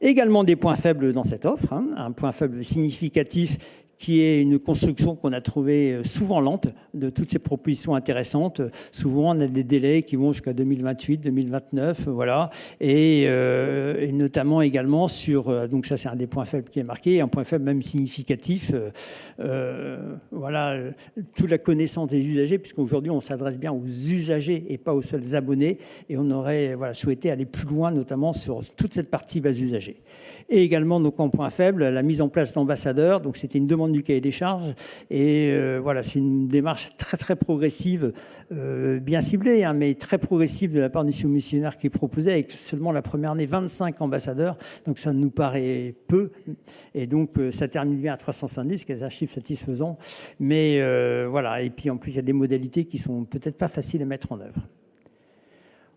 Speaker 4: Également des points faibles dans cette offre, un point faible significatif qui est une construction qu'on a trouvée souvent lente de toutes ces propositions intéressantes. Souvent, on a des délais qui vont jusqu'à 2028, 2029, voilà. Et notamment également sur... donc ça, c'est un des points faibles qui est marqué, un point faible même significatif. Voilà, toute la connaissance des usagers, puisqu'aujourd'hui, on s'adresse bien aux usagers et pas aux seuls abonnés. Et on aurait souhaité aller plus loin, notamment sur toute cette partie base usagers. Et également, donc en point faible, la mise en place d'ambassadeurs. Donc c'était une demande du cahier des charges. Et voilà, c'est une démarche très très progressive, bien ciblée, mais très progressive de la part du soumissionnaire qui proposait, avec seulement la première année 25 ambassadeurs. Donc ça nous paraît peu. Et donc ça termine bien à 370, ce qui est un chiffre satisfaisant. Mais voilà, et puis en plus il y a des modalités qui sont peut-être pas faciles à mettre en œuvre.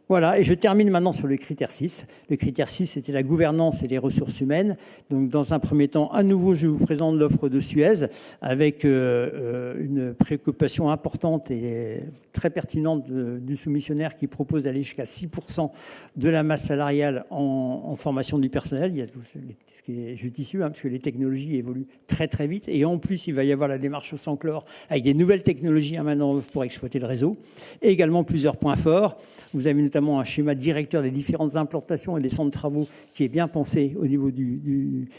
Speaker 4: Voilà, et je termine maintenant sur le critère 6. Le critère 6, c'était la gouvernance et les ressources humaines. Donc, dans un premier temps, à nouveau, je vous présente l'offre de Suez avec une préoccupation importante et très pertinente du soumissionnaire qui propose d'aller jusqu'à 6% de la masse salariale en formation du personnel. Il y a tout ce qui est judicieux, parce que les technologies évoluent très très vite. Et en plus, il va y avoir la démarche au sans chlore avec des nouvelles technologies maintenant pour exploiter le réseau. Et également plusieurs points forts. Vous avez notamment un schéma directeur des différentes implantations et des centres de travaux qui est bien pensé au niveau du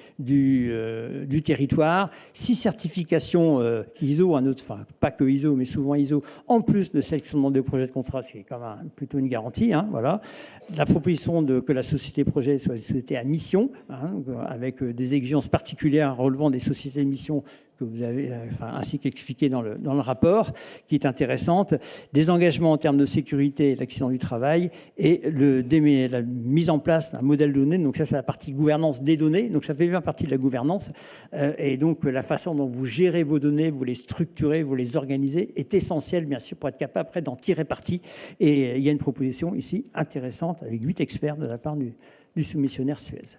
Speaker 4: territoire. 6 certifications ISO, enfin pas que ISO, mais souvent ISO, en plus de celles qui sont demandées au projet de contrat, c'est quand même plutôt une garantie. Voilà. La proposition que la société projet soit une société à mission, avec des exigences particulières relevant des sociétés de mission que vous avez, ainsi qu'expliqué dans le rapport, qui est intéressante, des engagements en termes de sécurité et d'accident du travail, et la mise en place d'un modèle de données. Donc ça, c'est la partie gouvernance des données. Donc ça fait bien partie de la gouvernance. Et donc la façon dont vous gérez vos données, vous les structurez, vous les organisez, est essentielle, bien sûr, pour être capable après d'en tirer parti. Et il y a une proposition ici intéressante avec 8 experts de la part du soumissionnaire Suez.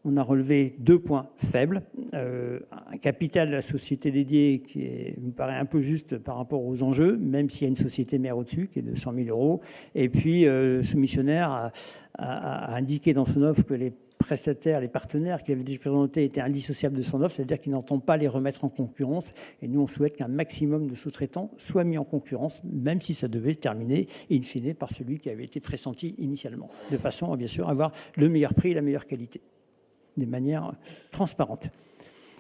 Speaker 4: On a relevé 2 points faibles. Un capital de la société dédiée qui me paraît un peu juste par rapport aux enjeux, même s'il y a une société mère au-dessus qui est de 100 000 €. Et puis, le soumissionnaire a indiqué dans son offre que les prestataires, les partenaires qu'il avait déjà présentés étaient indissociables de son offre, c'est-à-dire qu'ils n'entendent pas les remettre en concurrence. Et nous, on souhaite qu'un maximum de sous-traitants soient mis en concurrence, même si ça devait terminer, in fine, par celui qui avait été pressenti initialement, de façon à, bien sûr, avoir le meilleur prix et la meilleure qualité, de manière transparente.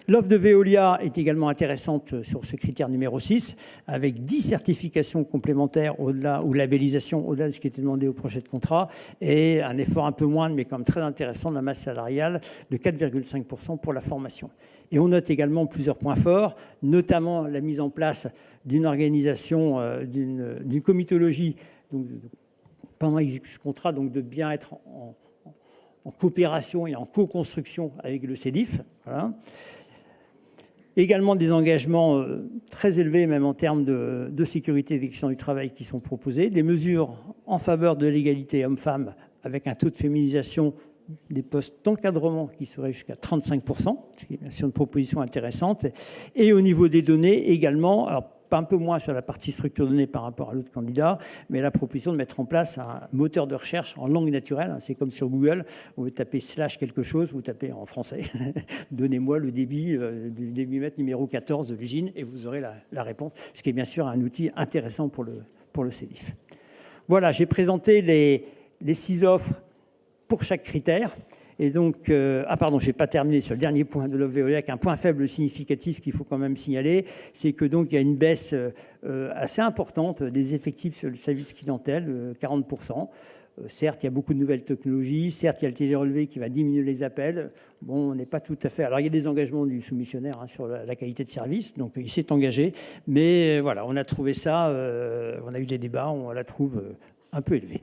Speaker 4: L'offre de Veolia est également intéressante sur ce critère numéro 6, avec 10 certifications complémentaires au-delà, ou labellisation au-delà de ce qui était demandé au projet de contrat, et un effort un peu moindre, mais quand même très intéressant, de la masse salariale de 4,5% pour la formation. Et on note également plusieurs points forts, notamment la mise en place d'une organisation, d'une comitologie donc, pendant l'exécution du contrat, donc de bien être en coopération et en co-construction avec le CEDIF. Voilà. Également des engagements très élevés, même en termes de sécurité et d'excellence du travail qui sont proposés. Des mesures en faveur de l'égalité homme-femme avec un taux de féminisation des postes d'encadrement qui serait jusqu'à 35%, ce qui est bien sûr une proposition intéressante. Et au niveau des données également, alors un peu moins sur la partie structure de données par rapport à l'autre candidat, mais la proposition de mettre en place un moteur de recherche en langue naturelle. C'est comme sur Google, vous tapez / quelque chose, vous tapez en français. Donnez-moi le débit du débitmètre numéro 14 de l'usine et vous aurez la réponse, ce qui est bien sûr un outil intéressant pour le CEDIF. Voilà, j'ai présenté les 6 offres pour chaque critère. Et donc, je n'ai pas terminé sur le dernier point de l'offre Veolia, un point faible significatif qu'il faut quand même signaler, c'est que donc il y a une baisse assez importante des effectifs sur le service clientèle, 40%. Certes, il y a beaucoup de nouvelles technologies. Certes, il y a le télérelevé qui va diminuer les appels. Bon, on n'est pas tout à fait... Alors, il y a des engagements du soumissionnaire sur la qualité de service. Donc, il s'est engagé. Mais voilà, on a trouvé ça... on a eu des débats, on la trouve un peu élevée.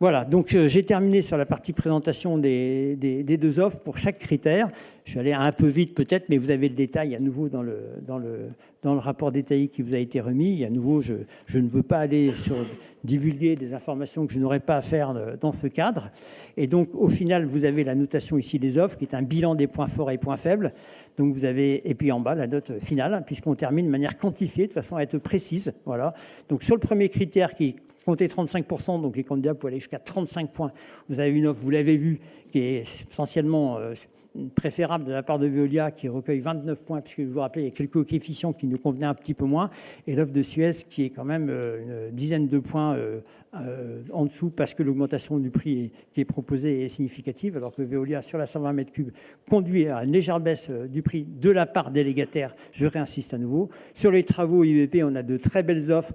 Speaker 4: Voilà, donc j'ai terminé sur la partie présentation des 2 offres pour chaque critère. Je suis allé un peu vite peut-être, mais vous avez le détail à nouveau dans le rapport détaillé qui vous a été remis. Et à nouveau, je ne veux pas aller divulguer des informations que je n'aurais pas à faire dans ce cadre. Et donc, au final, vous avez la notation ici des offres, qui est un bilan des points forts et points faibles. Donc, vous avez, et puis en bas, la note finale, puisqu'on termine de manière quantifiée, de façon à être précise. Voilà. Donc, sur le premier critère qui comptez 35%, donc les candidats peuvent aller jusqu'à 35 points. Vous avez une offre, vous l'avez vu, qui est essentiellement préférable de la part de Veolia, qui recueille 29 points, puisque vous vous rappelez, il y a quelques coefficients qui nous convenaient un petit peu moins, et l'offre de Suez, qui est quand même une dizaine de points en dessous, parce que l'augmentation du prix qui est proposée est significative, alors que Veolia, sur la 120 mètres cubes, conduit à une légère baisse du prix de la part délégataire. Je réinsiste à nouveau. Sur les travaux IBP, on a de très belles offres.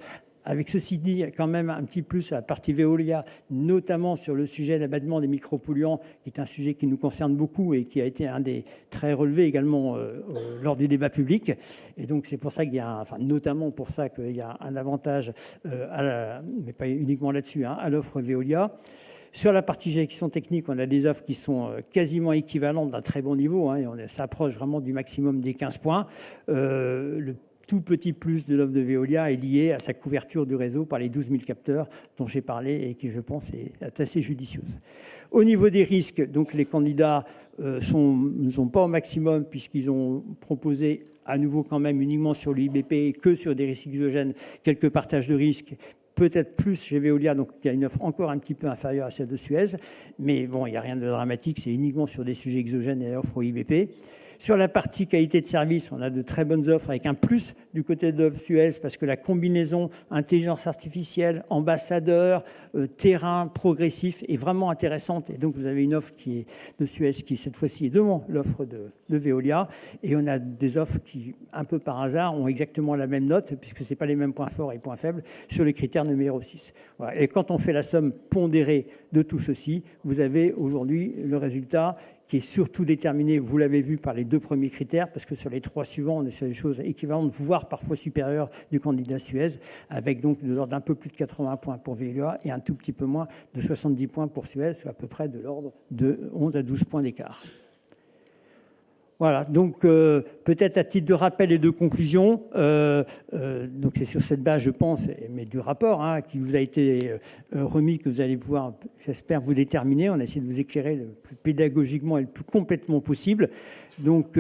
Speaker 4: Avec ceci dit, quand même un petit plus à la partie Veolia, notamment sur le sujet de l'abattement des micropolluants, qui est un sujet qui nous concerne beaucoup et qui a été un des très relevés également lors du débat public. Et donc c'est pour ça qu'il y a, notamment pour ça qu'il y a un avantage, mais pas uniquement là-dessus, à l'offre Veolia. Sur la partie gestion technique, on a des offres qui sont quasiment équivalentes d'un très bon niveau, et on s'approche vraiment du maximum des 15 points. Le tout petit plus de l'offre de Veolia est lié à sa couverture du réseau par les 12 000 capteurs dont j'ai parlé et qui, je pense, est assez judicieuse. Au niveau des risques, donc les candidats ne sont pas au maximum puisqu'ils ont proposé à nouveau quand même uniquement sur l'IBP que sur des risques exogènes quelques partages de risques, peut-être plus chez Veolia, donc il y a une offre encore un petit peu inférieure à celle de Suez, mais bon, il n'y a rien de dramatique, c'est uniquement sur des sujets exogènes et offre au IBP. Sur la partie qualité de service, on a de très bonnes offres avec un plus du côté de l'offre Suez parce que la combinaison intelligence artificielle, ambassadeur, terrain progressif est vraiment intéressante. Et donc, vous avez une offre qui est de Suez qui, cette fois-ci, est devant l'offre de Veolia. Et on a des offres qui, un peu par hasard, ont exactement la même note puisque ce n'est pas les mêmes points forts et points faibles sur les critères numéro 6. Voilà. Et quand on fait la somme pondérée de tout ceci, vous avez aujourd'hui le résultat qui est surtout déterminé, vous l'avez vu, par les 2 premiers critères, parce que sur les 3 suivants, on est sur des choses équivalentes, voire parfois supérieures du candidat Suez, avec donc de l'ordre d'un peu plus de 80 points pour Veolia et un tout petit peu moins de 70 points pour Suez, soit à peu près de l'ordre de 11 à 12 points d'écart. Voilà, donc peut-être à titre de rappel et de conclusion, donc c'est sur cette base, je pense, mais du rapport qui vous a été remis, que vous allez pouvoir, j'espère, vous déterminer. On a essayé de vous éclairer le plus pédagogiquement et le plus complètement possible. Donc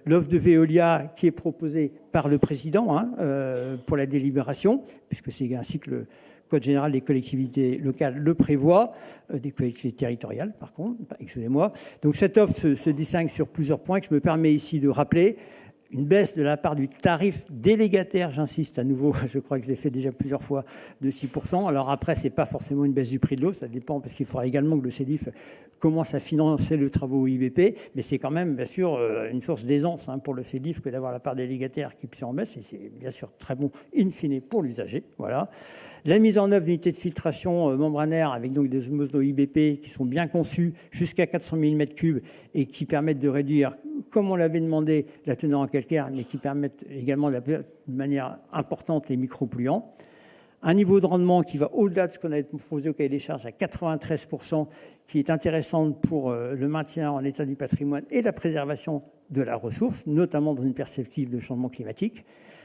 Speaker 4: l'offre de Veolia qui est proposée par le président pour la délibération, puisque c'est ainsi que le Code général des collectivités locales le prévoit, des collectivités territoriales par contre, excusez-moi. Donc cette offre se distingue sur plusieurs points que je me permets ici de rappeler. Une baisse de la part du tarif délégataire, j'insiste à nouveau, je crois que je l'ai fait déjà plusieurs fois, de 6%. Alors après, ce n'est pas forcément une baisse du prix de l'eau, ça dépend parce qu'il faudra également que le CEDIF commence à financer le travaux IBP, mais c'est quand même bien sûr une source d'aisance pour le CEDIF que d'avoir la part délégataire qui puisse en baisse, et c'est bien sûr très bon in fine pour l'usager. Voilà. La mise en œuvre d'unités de filtration membranaire avec donc des osmoses IBP qui sont bien conçues jusqu'à 400 000 m3 et qui permettent de réduire, comme on l'avait demandé, la teneur en calcaire, mais qui permettent également de manière importante les micropolluants. Un niveau de rendement qui va au-delà de ce qu'on avait proposé au cahier des charges à 93%, qui est intéressant pour le maintien en état du patrimoine et la préservation de la ressource, notamment dans une perspective de changement climatique.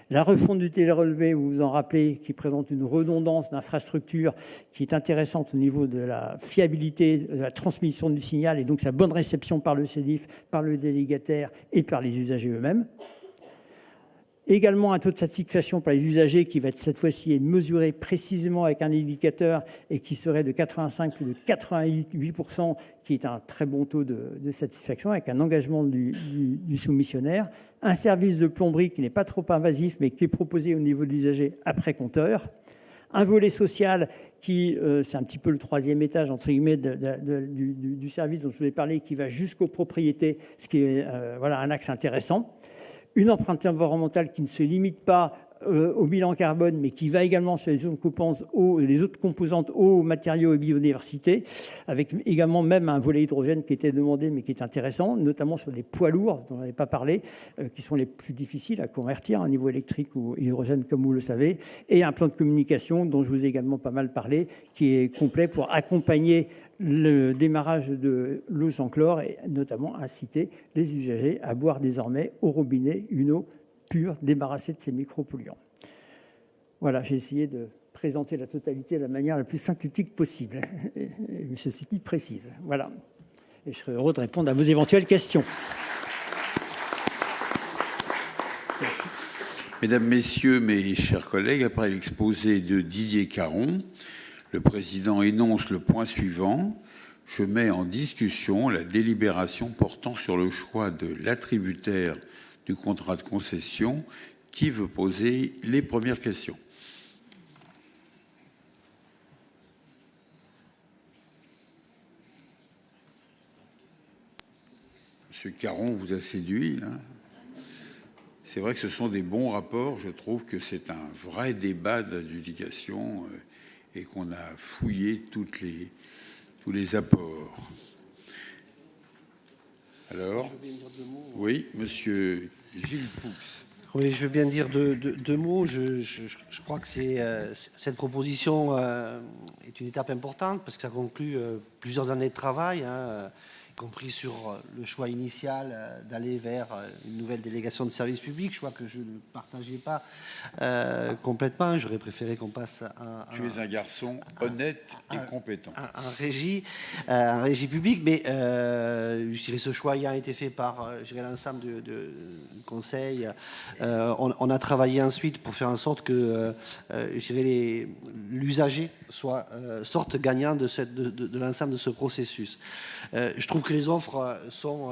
Speaker 4: La refonte du télérelevé, vous vous en rappelez, qui présente une redondance d'infrastructure qui est intéressante au niveau de la fiabilité, de la transmission du signal et donc sa bonne réception par le CEDIF, par le délégataire et par les usagers eux-mêmes. Également un taux de satisfaction par les usagers qui va être cette fois-ci mesuré précisément avec un indicateur et qui serait de 85 plus de 88%, qui est un très bon taux de satisfaction avec un engagement du soumissionnaire. Un service de plomberie qui n'est pas trop invasif mais qui est proposé au niveau de l'usager après compteur. Un volet social qui, c'est un petit peu le troisième étage entre guillemets du service dont je vous ai parlé, qui va jusqu'aux propriétés, ce qui est voilà, un axe intéressant. Une empreinte environnementale qui ne se limite pas au bilan carbone, mais qui va également sur les autres composantes eau, matériaux et biodiversité, avec également même un volet hydrogène qui était demandé, mais qui est intéressant, notamment sur des poids lourds, dont on n'avait pas parlé, qui sont les plus difficiles à convertir à niveau électrique ou hydrogène, comme vous le savez, et un plan de communication dont je vous ai également pas mal parlé, qui est complet pour accompagner le démarrage de l'eau sans chlore et notamment inciter les usagers à boire désormais au robinet une eau pure, débarrassée de ces micropolluants. Voilà, j'ai essayé de présenter la totalité de la manière la plus synthétique possible. Et ceci dit précise. Voilà. Et je serai heureux de répondre à vos éventuelles questions. Merci.
Speaker 2: Mesdames, Messieurs, mes chers collègues, après l'exposé de Didier Caron, le président énonce le point suivant. Je mets en discussion la délibération portant sur le choix de l'attributaire du contrat de concession. Qui veut poser les premières questions? Monsieur Caron vous a séduit, là. C'est vrai que ce sont des bons rapports. Je trouve que c'est un vrai débat d'adjudication et qu'on a fouillé tous les apports. Alors, oui, monsieur Gilles Poux.
Speaker 5: Oui, je veux bien dire deux mots. Je crois que cette proposition est une étape importante parce que ça conclut plusieurs années de travail, hein, y compris sur le choix initial d'aller vers une nouvelle délégation de service public, choix que je ne partageais pas complètement. J'aurais préféré qu'on passe à...
Speaker 2: Tu es un garçon honnête et compétent.
Speaker 5: Un régie publique, mais je dirais ce choix ayant été fait par l'ensemble du conseil. On a travaillé ensuite pour faire en sorte que l'usager sorte gagnant de l'ensemble de ce processus. Je trouve que les offres sont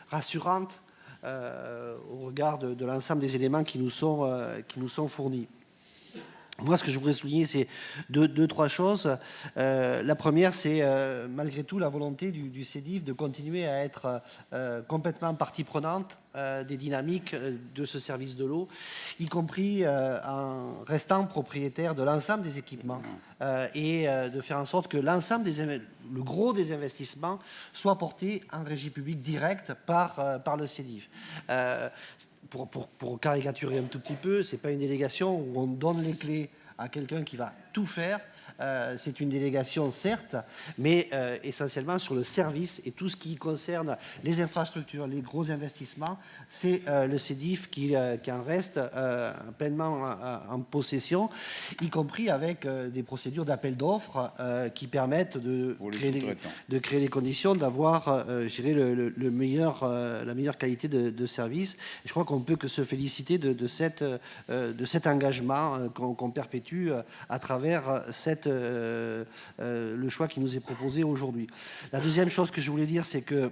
Speaker 5: rassurantes au regard de l'ensemble des éléments qui nous sont fournis. Moi, ce que je voudrais souligner, c'est deux, trois choses. La première, c'est malgré tout la volonté du CEDIF de continuer à être complètement partie prenante des dynamiques de ce service de l'eau, y compris en restant propriétaire de l'ensemble des équipements et de faire en sorte que le gros des investissements soit porté en régie publique directe par le CEDIF. Pour caricaturer un tout petit peu, ce n'est pas une délégation où on donne les clés à quelqu'un qui va tout faire. C'est une délégation, certes, mais essentiellement sur le service et tout ce qui concerne les infrastructures, les gros investissements, c'est le CEDIF qui en reste pleinement en possession, y compris avec des procédures d'appel d'offres qui permettent de créer les conditions d'avoir, je dirais, la meilleure qualité de service. Et je crois qu'on ne peut que se féliciter de cet engagement qu'on perpétue à travers le choix qui nous est proposé aujourd'hui. La deuxième chose que je voulais dire, c'est que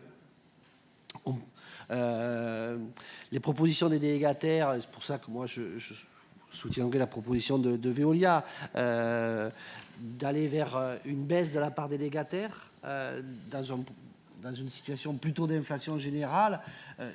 Speaker 5: les propositions des délégataires, c'est pour ça que moi je soutiendrai la proposition de Veolia, d'aller vers une baisse de la part délégataire dans une situation plutôt d'inflation générale,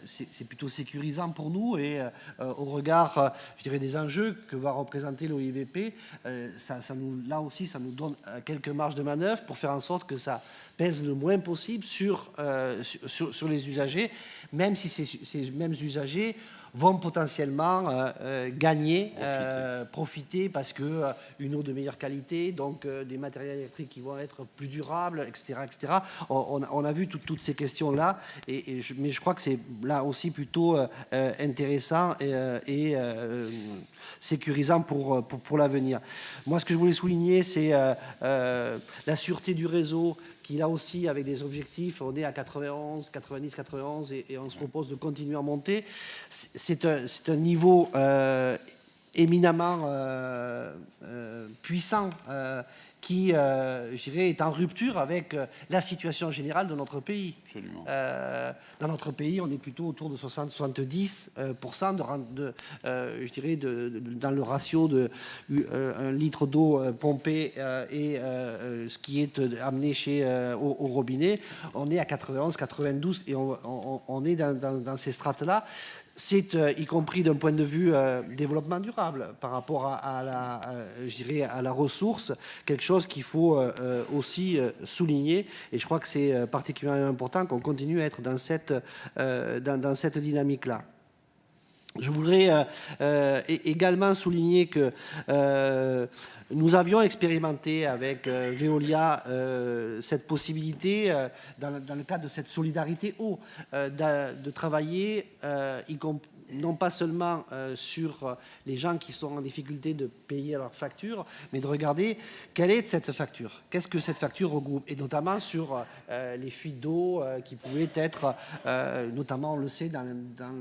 Speaker 5: c'est plutôt sécurisant pour nous et au regard, je dirais, des enjeux que va représenter l'OIVP, là aussi, ça nous donne quelques marges de manœuvre pour faire en sorte que ça pèse le moins possible sur les usagers, même si ces mêmes usagers vont potentiellement gagner, profiter parce que une eau de meilleure qualité, donc des matériels électriques qui vont être plus durables, etc. etc. On a vu toutes ces questions-là, mais je crois que c'est là aussi plutôt intéressant et sécurisant pour l'avenir. Moi, ce que je voulais souligner, c'est la sûreté du réseau, qui là aussi, avec des objectifs, on est à 91, 90, 91, et on se propose de continuer à monter. C'est un niveau éminemment puissant qui, je dirais, est en rupture avec la situation générale de notre pays.
Speaker 2: Absolument.
Speaker 5: Dans notre pays, on est plutôt autour de 60-70% je dirais, dans le ratio de 1 litre d'eau pompée et ce qui est amené au robinet. On est à 91, 92 et on est dans ces strates-là. C'est, y compris d'un point de vue développement durable, par rapport à la ressource, quelque chose qu'il faut aussi souligner. Et je crois que c'est particulièrement important qu'on continue à être dans cette dynamique-là. Je voudrais également souligner que nous avions expérimenté avec Veolia cette possibilité, dans le cadre de cette solidarité eau, de travailler, non pas seulement sur les gens qui sont en difficulté de payer leurs factures, mais de regarder quelle est cette facture, qu'est-ce que cette facture regroupe, et notamment sur les fuites d'eau qui pouvaient être, notamment on le sait, dans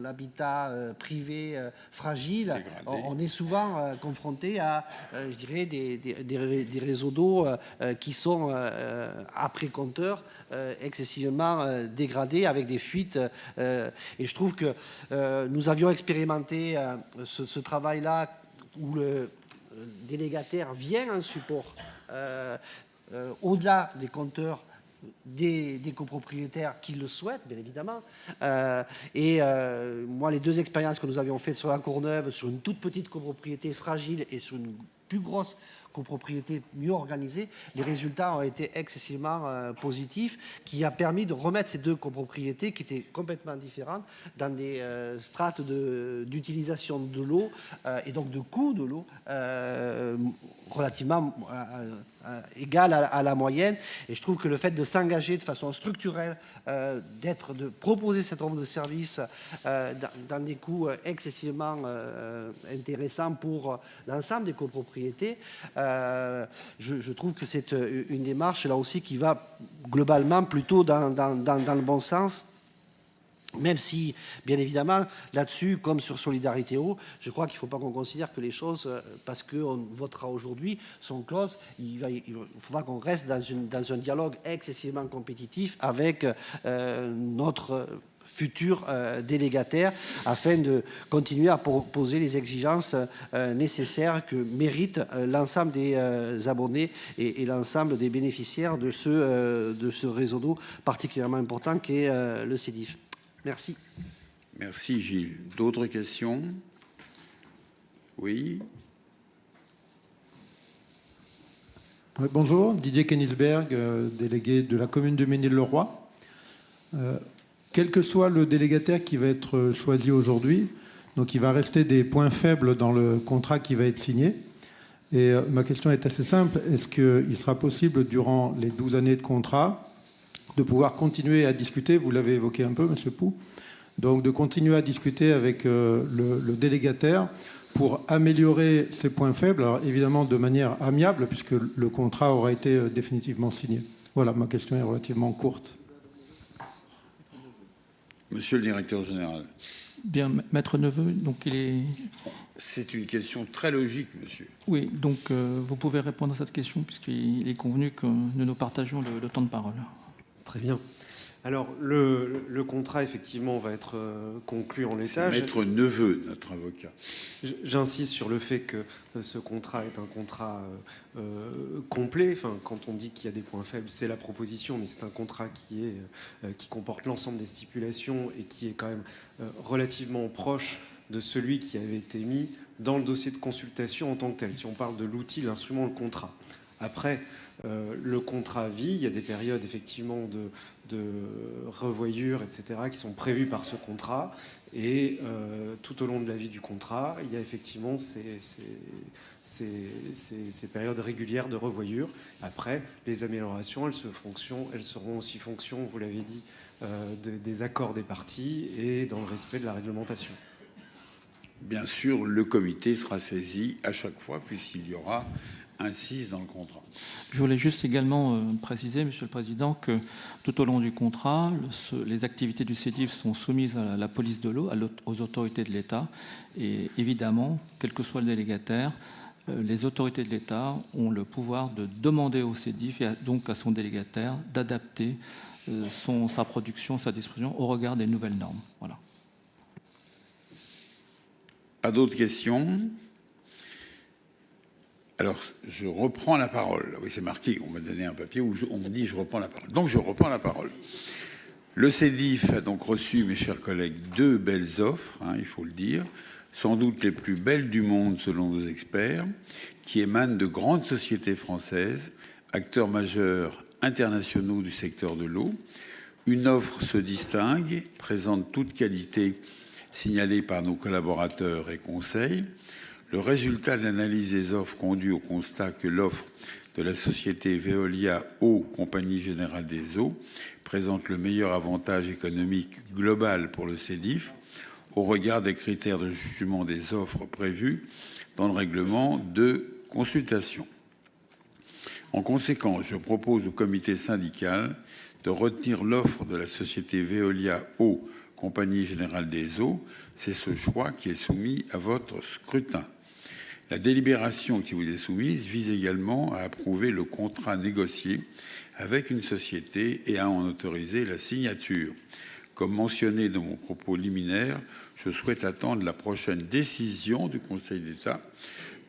Speaker 5: l'habitat privé fragile. On est souvent confronté à, je dirais, des réseaux d'eau qui sont après compteur excessivement dégradés, avec des fuites, et je trouve que nous avions expérimenté ce travail-là où le délégataire vient en support au-delà des compteurs des copropriétaires qui le souhaitent, bien évidemment. Moi, les deux expériences que nous avions faites sur la Courneuve, sur une toute petite copropriété fragile et sur une plus grosse copropriété mieux organisée, les résultats ont été excessivement positifs, qui a permis de remettre ces deux copropriétés qui étaient complètement différentes dans des strates d'utilisation de l'eau et donc de coût de l'eau relativement égal à la moyenne. Et je trouve que le fait de s'engager de façon structurelle, de proposer cette offre de service dans des coûts excessivement intéressants pour l'ensemble des copropriétés, je trouve que c'est une démarche là aussi qui va globalement plutôt dans le bon sens. Même si, bien évidemment, là-dessus, comme sur Solidarité Eau, je crois qu'il ne faut pas qu'on considère que les choses, parce qu'on votera aujourd'hui, sont closes. Il faudra qu'on reste dans un dialogue excessivement compétitif avec notre futur délégataire, afin de continuer à poser les exigences nécessaires que mérite l'ensemble des abonnés et l'ensemble des bénéficiaires de ce réseau d'eau particulièrement important qu'est le CEDIF. Merci.
Speaker 2: Merci Gilles. D'autres questions? Oui.
Speaker 6: Bonjour, Didier Kennisberg, délégué de la commune de Ménil-le-Roi. Quel que soit le délégataire qui va être choisi aujourd'hui, donc il va rester des points faibles dans le contrat qui va être signé. Et ma question est assez simple. Est-ce qu'il sera possible, durant les 12 années de contrat, de pouvoir continuer à discuter, vous l'avez évoqué un peu, M. Poux, donc de continuer à discuter avec le délégataire pour améliorer ces points faibles, alors évidemment de manière amiable, puisque le contrat aura été définitivement signé. Voilà, ma question est relativement courte.
Speaker 2: Monsieur le directeur général.
Speaker 1: Bien, Maître Neveu, donc il est...
Speaker 2: C'est une question très logique, monsieur.
Speaker 1: Oui, donc vous pouvez répondre à cette question, puisqu'il est convenu que nous partagions le temps de parole.
Speaker 7: Très bien. Alors, le contrat, effectivement, va être conclu en l'état.
Speaker 2: C'est Maître Neveu, notre avocat.
Speaker 7: J'insiste sur le fait que ce contrat est un contrat complet. Enfin, quand on dit qu'il y a des points faibles, c'est la proposition, mais c'est un contrat qui comporte l'ensemble des stipulations et qui est quand même relativement proche de celui qui avait été mis dans le dossier de consultation en tant que tel, si on parle de l'outil, l'instrument, le contrat. Après, le contrat vit. Il y a des périodes effectivement de revoyure, etc., qui sont prévues par ce contrat. Et tout au long de la vie du contrat, il y a effectivement ces périodes régulières de revoyure. Après, les améliorations, elles seront aussi fonction, vous l'avez dit, des accords des parties et dans le respect de la réglementation.
Speaker 2: Bien sûr, le comité sera saisi à chaque fois puisqu'il y aura un 6 dans le contrat.
Speaker 1: Je voulais juste également préciser, Monsieur le Président, que tout au long du contrat, les activités du CEDIF sont soumises à la police de l'eau, aux autorités de l'État. Et évidemment, quel que soit le délégataire, les autorités de l'État ont le pouvoir de demander au CEDIF et donc à son délégataire d'adapter sa production, sa distribution au regard des nouvelles normes. Voilà.
Speaker 2: Pas d'autres questions? Alors, je reprends la parole. Oui, c'est marqué, on m'a donné un papier où on me dit je reprends la parole. Donc, je reprends la parole. Le CEDIF a donc reçu, mes chers collègues, 2 belles offres, il faut le dire, sans doute les plus belles du monde selon nos experts, qui émanent de grandes sociétés françaises, acteurs majeurs internationaux du secteur de l'eau. Une offre se distingue, présente toute qualité signalée par nos collaborateurs et conseils. Le résultat de l'analyse des offres conduit au constat que l'offre de la société Veolia Eau, Compagnie Générale des Eaux, présente le meilleur avantage économique global pour le CEDIF au regard des critères de jugement des offres prévus dans le règlement de consultation. En conséquence, je propose au comité syndical de retenir l'offre de la société Veolia Eau, Compagnie Générale des Eaux. C'est ce choix qui est soumis à votre scrutin. La délibération qui vous est soumise vise également à approuver le contrat négocié avec une société et à en autoriser la signature. Comme mentionné dans mon propos liminaire, je souhaite attendre la prochaine décision du Conseil d'État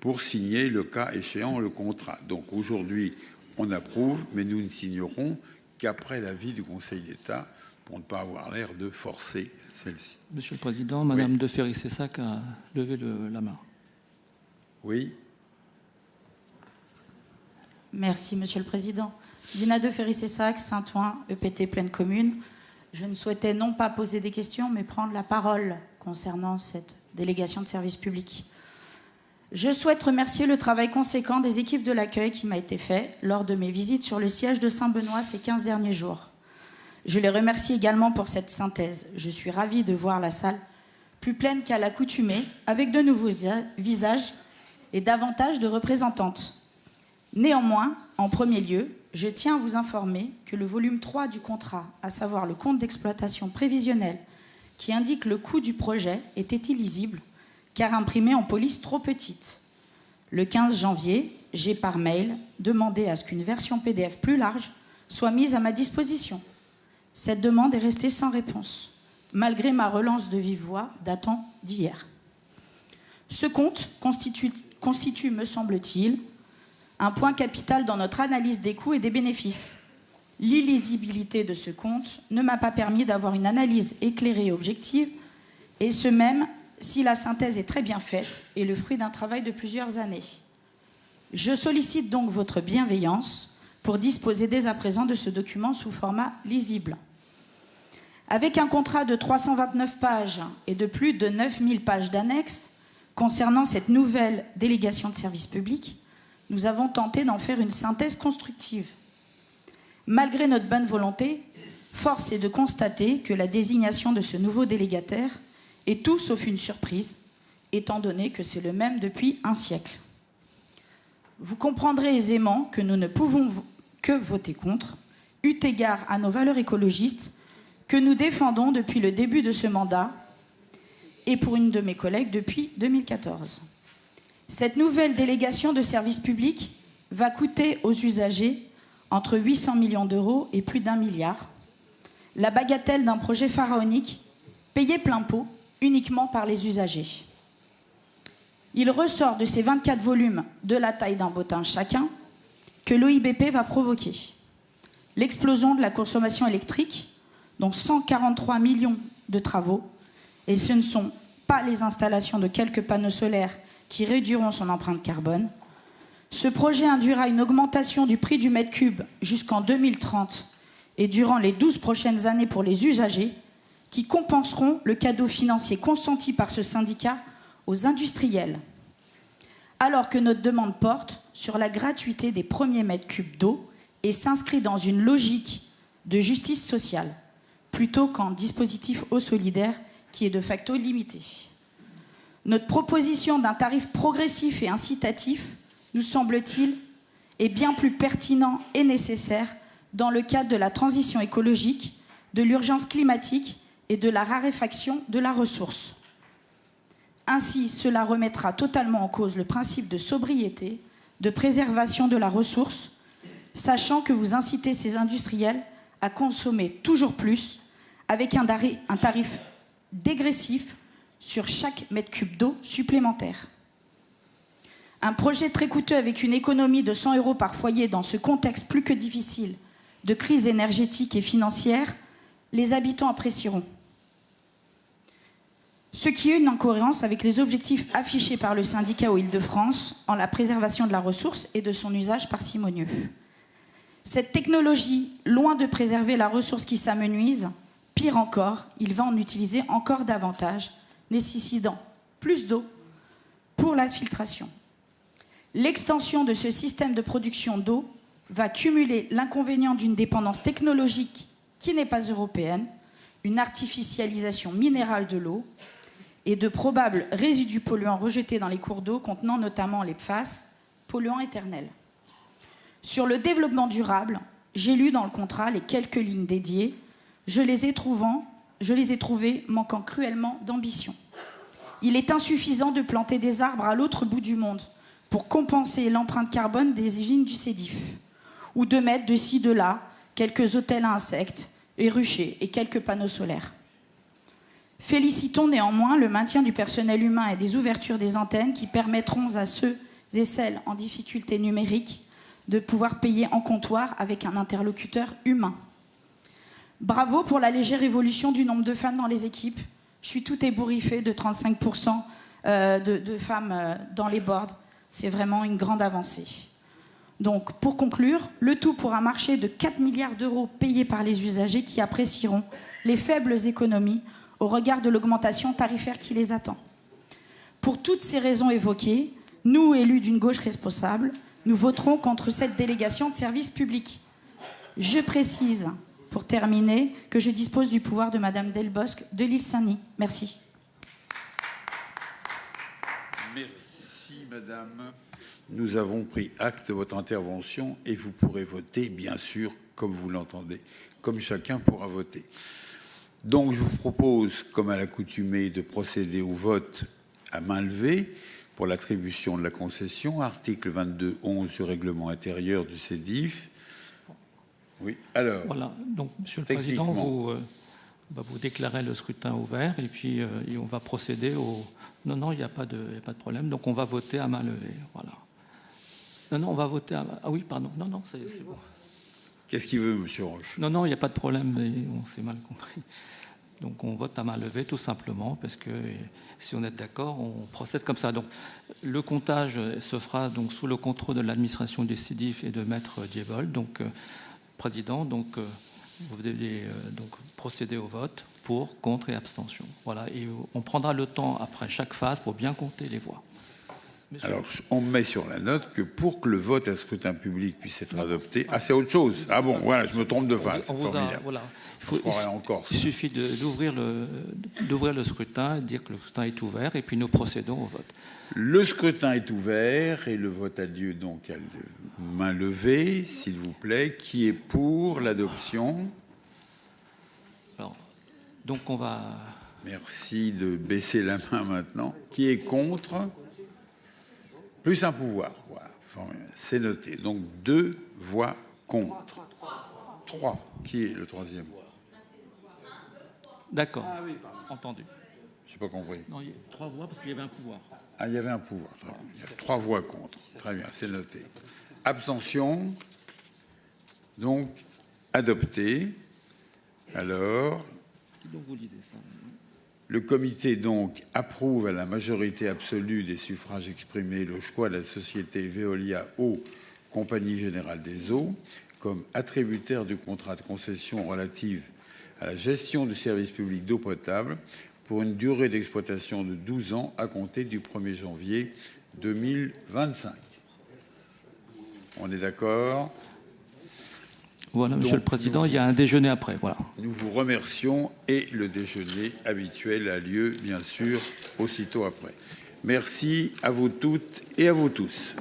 Speaker 2: pour signer, le cas échéant, le contrat. Donc aujourd'hui, on approuve, mais nous ne signerons qu'après l'avis du Conseil d'État pour ne pas avoir l'air de forcer celle-ci.
Speaker 1: Monsieur le Président, Madame de Ferry-Cessac a levé la main.
Speaker 2: Oui.
Speaker 8: Merci, Monsieur le Président. Dina de Ferry-Cessac, Saint-Ouen, EPT Pleine Commune. Je ne souhaitais non pas poser des questions, mais prendre la parole concernant cette délégation de service public. Je souhaite remercier le travail conséquent des équipes de l'accueil qui m'a été fait lors de mes visites sur le siège de Saint-Benoît ces 15 derniers jours. Je les remercie également pour cette synthèse. Je suis ravie de voir la salle plus pleine qu'à l'accoutumée, avec de nouveaux visages et davantage de représentantes. Néanmoins, en premier lieu, je tiens à vous informer que le volume 3 du contrat, à savoir le compte d'exploitation prévisionnel qui indique le coût du projet, était illisible car imprimé en police trop petite. Le 15 janvier, j'ai par mail demandé à ce qu'une version PDF plus large soit mise à ma disposition. Cette demande est restée sans réponse, malgré ma relance de vive voix datant d'hier. Ce compte constitue, me semble-t-il, un point capital dans notre analyse des coûts et des bénéfices. L'illisibilité de ce compte ne m'a pas permis d'avoir une analyse éclairée et objective, et ce même si la synthèse est très bien faite et le fruit d'un travail de plusieurs années. Je sollicite donc votre bienveillance pour disposer dès à présent de ce document sous format lisible. Avec un contrat de 329 pages et de plus de 9000 pages d'annexes concernant cette nouvelle délégation de service public, nous avons tenté d'en faire une synthèse constructive. Malgré notre bonne volonté, force est de constater que la désignation de ce nouveau délégataire est tout sauf une surprise, étant donné que c'est le même depuis un siècle. Vous comprendrez aisément que nous ne pouvons que voter contre, eu égard à nos valeurs écologistes que nous défendons depuis le début de ce mandat et pour une de mes collègues depuis 2014. Cette nouvelle délégation de service public va coûter aux usagers entre 800 millions d'euros et plus d'1 milliard, la bagatelle d'un projet pharaonique payé plein pot uniquement par les usagers. Il ressort de ces 24 volumes de la taille d'un bottin chacun que l'OIBP va provoquer. L'explosion de la consommation électrique, dont 143 millions de travaux, et ce ne sont pas les installations de quelques panneaux solaires qui réduiront son empreinte carbone, Ce projet induira une augmentation du prix du mètre cube jusqu'en 2030 et durant les 12 prochaines années pour les usagers, qui compenseront le cadeau financier consenti par ce syndicat aux industriels. Alors que notre demande porte sur la gratuité des premiers mètres cubes d'eau et s'inscrit dans une logique de justice sociale, plutôt qu'en dispositif eau solidaire qui est de facto limité. Notre proposition d'un tarif progressif et incitatif, nous semble-t-il, est bien plus pertinent et nécessaire dans le cadre de la transition écologique, de l'urgence climatique et de la raréfaction de la ressource. Ainsi, cela remettra totalement en cause le principe de sobriété, de préservation de la ressource, sachant que vous incitez ces industriels à consommer toujours plus avec un tarif dégressif sur chaque mètre cube d'eau supplémentaire. Un projet très coûteux avec une économie de 100 € par foyer dans ce contexte plus que difficile de crise énergétique et financière, les habitants apprécieront. Ce qui est une incohérence avec les objectifs affichés par le syndicat aux Île-de-France en la préservation de la ressource et de son usage parcimonieux. Cette technologie, loin de préserver la ressource qui s'amenuise, pire encore, il va en utiliser encore davantage, nécessitant plus d'eau pour la filtration. L'extension de ce système de production d'eau va cumuler l'inconvénient d'une dépendance technologique qui n'est pas européenne, une artificialisation minérale de l'eau et de probables résidus polluants rejetés dans les cours d'eau contenant notamment les PFAS, polluants éternels. Sur le développement durable, j'ai lu dans le contrat les quelques lignes dédiées. Je les ai trouvées manquant cruellement d'ambition. Il est insuffisant de planter des arbres à l'autre bout du monde pour compenser l'empreinte carbone des usines du Sédif, ou de mettre de ci, de là, quelques hôtels à insectes et ruchers et quelques panneaux solaires. Félicitons néanmoins le maintien du personnel humain et des ouvertures des antennes qui permettront à ceux et celles en difficulté numérique de pouvoir payer en comptoir avec un interlocuteur humain. Bravo pour la légère évolution du nombre de femmes dans les équipes. Je suis tout ébouriffée de 35% de femmes dans les boards. C'est vraiment une grande avancée. Donc, pour conclure, le tout pour un marché de 4 milliards € payés par les usagers qui apprécieront les faibles économies au regard de l'augmentation tarifaire qui les attend. Pour toutes ces raisons évoquées, nous, élus d'une gauche responsable, nous voterons contre cette délégation de service public. Je précise, pour terminer, que je dispose du pouvoir de Madame Delbosque de l'île Saint-Denis. Merci.
Speaker 2: Merci, Madame. Nous avons pris acte de votre intervention et vous pourrez voter, bien sûr, comme vous l'entendez, comme chacun pourra voter. Donc, je vous propose, comme à l'accoutumée, de procéder au vote à main levée pour l'attribution de la concession, article 22.11 du règlement intérieur du CEDIF. Oui, alors.
Speaker 1: Voilà, donc, Monsieur le Président, vous déclarez le scrutin ouvert et puis on va procéder au... Non, il n'y a pas de problème, donc on va voter à main levée, voilà. Non, on va voter à... Ah oui, pardon, non, c'est bon.
Speaker 2: Qu'est-ce qu'il veut, Monsieur Roche?
Speaker 1: Non, il n'y a pas de problème, mais on s'est mal compris. Donc on vote à main levée tout simplement, parce que si on est d'accord, on procède comme ça. Donc le comptage se fera donc sous le contrôle de l'administration du CEDIF et de Maître Diebol, donc président. Donc vous devez donc procéder au vote pour, contre et abstention. Voilà, et on prendra le temps après chaque phase pour bien compter les voix.
Speaker 2: Alors, on met sur la note que pour que le vote à scrutin public puisse être adopté... Ah, c'est autre chose. Ah bon, voilà, je me trompe de phase. C'est formidable.
Speaker 1: Voilà.
Speaker 2: Il
Speaker 1: suffit d'ouvrir le scrutin, dire que le scrutin est ouvert, et puis nous procédons au vote.
Speaker 2: Le scrutin est ouvert et le vote a lieu donc à main levée, s'il vous plaît. Qui est pour l'adoption?
Speaker 1: Donc on va...
Speaker 2: Merci de baisser la main maintenant. Qui est contre? Plus un pouvoir. Voilà. C'est noté. Donc 2 voix contre. 3. Qui est le troisième?
Speaker 1: D'accord. Ah oui, entendu.
Speaker 2: Je n'ai pas compris.
Speaker 1: Non, il y a 3 voix parce qu'il y avait un pouvoir.
Speaker 2: Ah, il y avait un pouvoir. Il y a 3 voix contre. Très bien, c'est noté. Abstention. Donc, adopté. Alors...
Speaker 1: Donc vous lisez ça.
Speaker 2: Le comité donc approuve à la majorité absolue des suffrages exprimés le choix de la société Veolia Eau, Compagnie Générale des Eaux, comme attributaire du contrat de concession relative à la gestion du service public d'eau potable pour une durée d'exploitation de 12 ans à compter du 1er janvier 2025. On est d'accord?
Speaker 1: Voilà, Monsieur le Président, il y a un déjeuner après. Voilà.
Speaker 2: Nous vous remercions et le déjeuner habituel a lieu, bien sûr, aussitôt après. Merci à vous toutes et à vous tous.